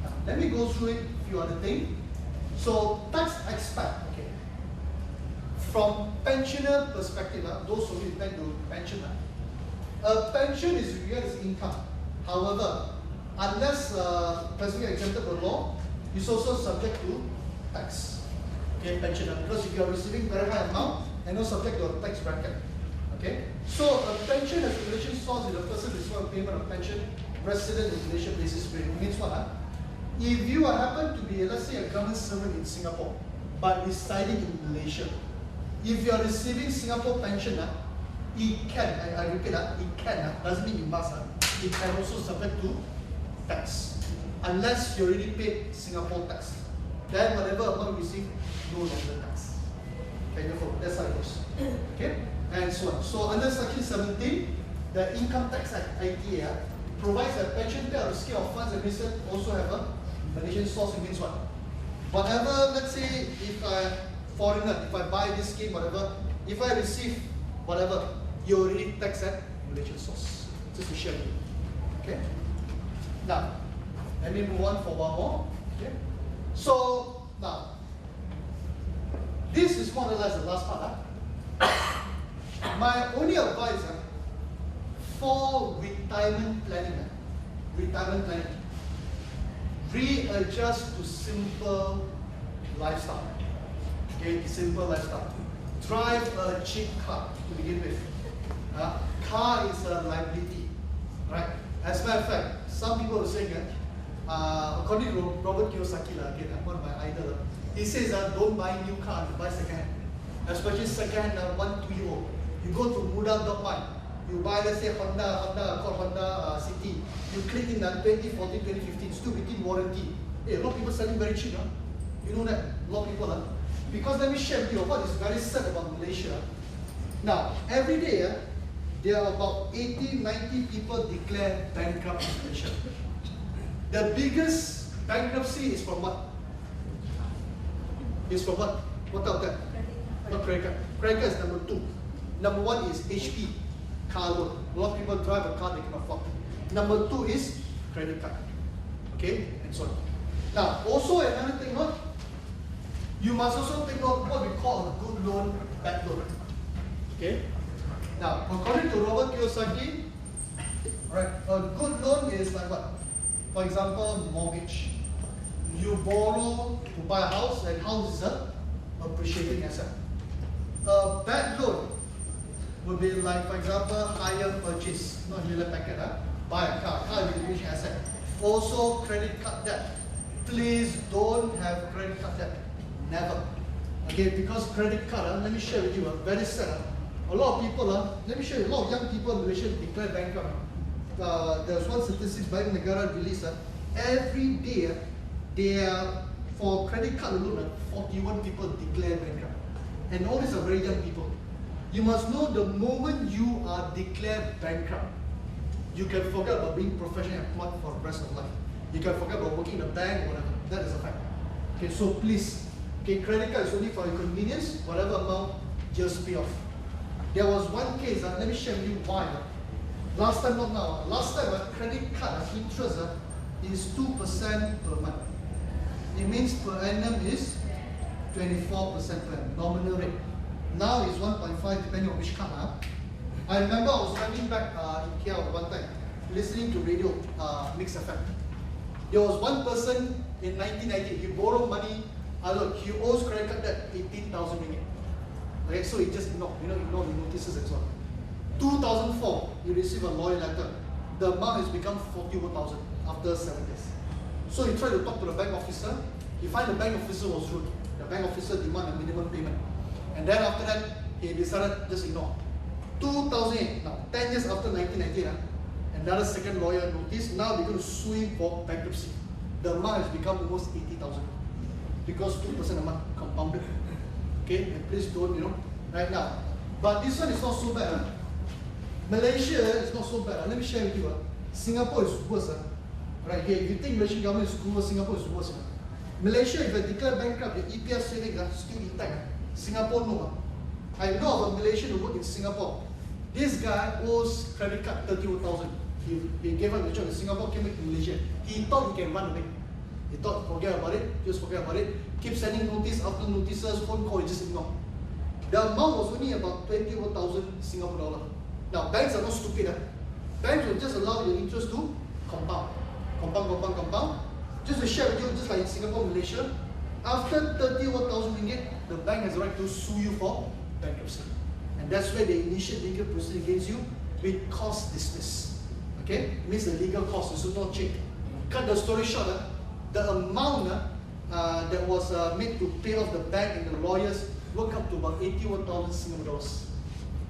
now, let me go through it, a few other things. So tax expat, okay. From pensioner perspective, those who intend to pension, a pension is regarded as income. However, unless specifically exempted by law, it's also subject to tax. Okay, pensioner, because if you are receiving very high amount and not subject to a tax bracket. Okay, so a pension as a relation source is a person receiving payment of pension resident in Malaysia basis rate. It means what? If you happen to be, let's say, a government servant in Singapore, but residing in Malaysia, if you are receiving Singapore pension, it can, I repeat, it can, doesn't mean you must, it can also subject to tax, unless you already paid Singapore tax. Then whatever amount you receive, no longer tax. Okay, therefore, that's how it goes. Okay? And so on. So under Section 17, the Income Tax Act, ITA, provides a pension payout scheme of funds administered also have a Malaysian source. It means what? Whatever, let's say, if I foreigner, if I buy this scheme, whatever, if I receive whatever, you already tax at Malaysian source. Just to share with you. Okay? Now, let me move on for one more. Okay? So, now, this is more or less the last part. My only advice for retirement planning, readjust to simple lifestyle. Okay, simple lifestyle. Drive a cheap car to begin with. Car is a liability, right? As a matter of fact, some people are saying, according to Robert Kiyosaki, again, one of my idols, he says don't buy new car, buy second hand. Especially second hand 1-2-year-old. You go to Muda.my, you buy, let's say, Honda City. You click in 2014, 2015, still within warranty. Hey, a lot of people selling very cheap. You know that? A lot of people. Because let me share with you what is very sad about Malaysia. Now, every day, there are about 80, 90 people declare bankrupt in Malaysia. The biggest bankruptcy is from what? Is from what? What of that? Not credit card. Credit card is number 2. Number 1 is HP, car loan. A lot of people drive a car they can afford. Number 2 is credit card. Okay, and so on. Now, also another thing, you must also take note what we call a good loan, bad loan. Okay. Now, according to Robert Kiyosaki, right, a good loan is like what? For example, mortgage. You borrow to buy a house, and house is a appreciating asset. A bad loan would be like, for example, hire purchase, not hire packet. buy a car. Car is a huge asset. Also, credit card debt. Please don't have credit card debt. Never. Okay, because credit card, let me share with you, very sad. A lot of people, let me show you, a lot of young people in Malaysia declare bankrupt. There's one statistics Bank Negara released. Every day, for credit card alone, 41 people declare bankrupt. And all these are very young people. You must know the moment you are declared bankrupt, you can forget about being professionally employed for the rest of life. You can forget about working in a bank or whatever. That is a fact. Okay, so please, okay, credit card is only for your convenience. Whatever amount, just pay off. There was one case, let me share with you why. Last time, not now. Last time, credit card interest is 2% per month. It means per annum is 24% per annum, nominal rate. Now it's 1.5 depending on which card. I remember I was driving back in KL one time, listening to radio, Mix FM. There was one person in 1990, he borrowed money, he owes credit card debt 18,000 ringgit. Okay, so he just ignored the notices and so on. 2004, he received a lawyer letter. The amount has become 41,000 after 7 days. So he tried to talk to the bank officer. He found the bank officer was rude. The bank officer demanded a minimum payment. And then after that, he decided just ignore. 2008, now 10 years after 1998, another second lawyer noticed. Now they're going to sue him for bankruptcy. The amount has become almost 80,000 because 2% a month compounded. Okay, and please don't, right now. But this one is not so bad. Malaysia is not so bad. Let me share with you. Singapore is worse. Right here, if you think Malaysian government is worse, Singapore is worse. Malaysia, if I declare bankrupt, the EPF savings are still intact. Singapore, no. I know of a Malaysian who worked in Singapore. This guy owes credit card 31,000. He gave up the job in Singapore, came back to Malaysia. He thought he can run away. He thought, forget about it, just forget about it. Keep sending notice after notices, phone call, he just ignore. The amount was only about 21,000 Singapore dollar. Now, banks are not stupid. Banks will just allow your interest to compound. Compound. Just to share with you, just like in Singapore, Malaysia, after 31,000 ringgit, the bank has the right to sue you for bankruptcy. And that's where they initiate legal proceeding against you with cost dismiss. Okay? It means the legal cost is not cheap. Cut the story short, the amount that was made to pay off the bank and the lawyers work up to about 81,000 Singapore dollars.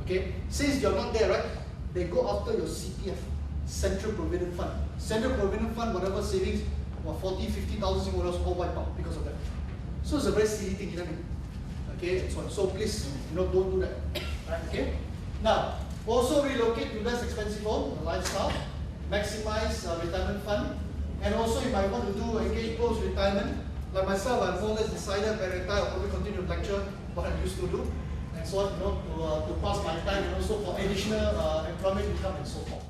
Okay? Since you're not there, right? They go after your CPF, Central Provident Fund. Central Provident Fund, whatever savings, about 40, 50,000 Singapore dollars all wiped out because of that. So it's a very silly thing, you know what I mean? Okay, so please, don't do that. Right, okay? Now, also relocate to less expensive home, lifestyle, maximize retirement fund, and also if I want to do engage post-retirement, like myself, I've more or less decided by retire, I'll probably continue to lecture what I used to do, and so on, to pass my time, and also for additional employment income and so forth.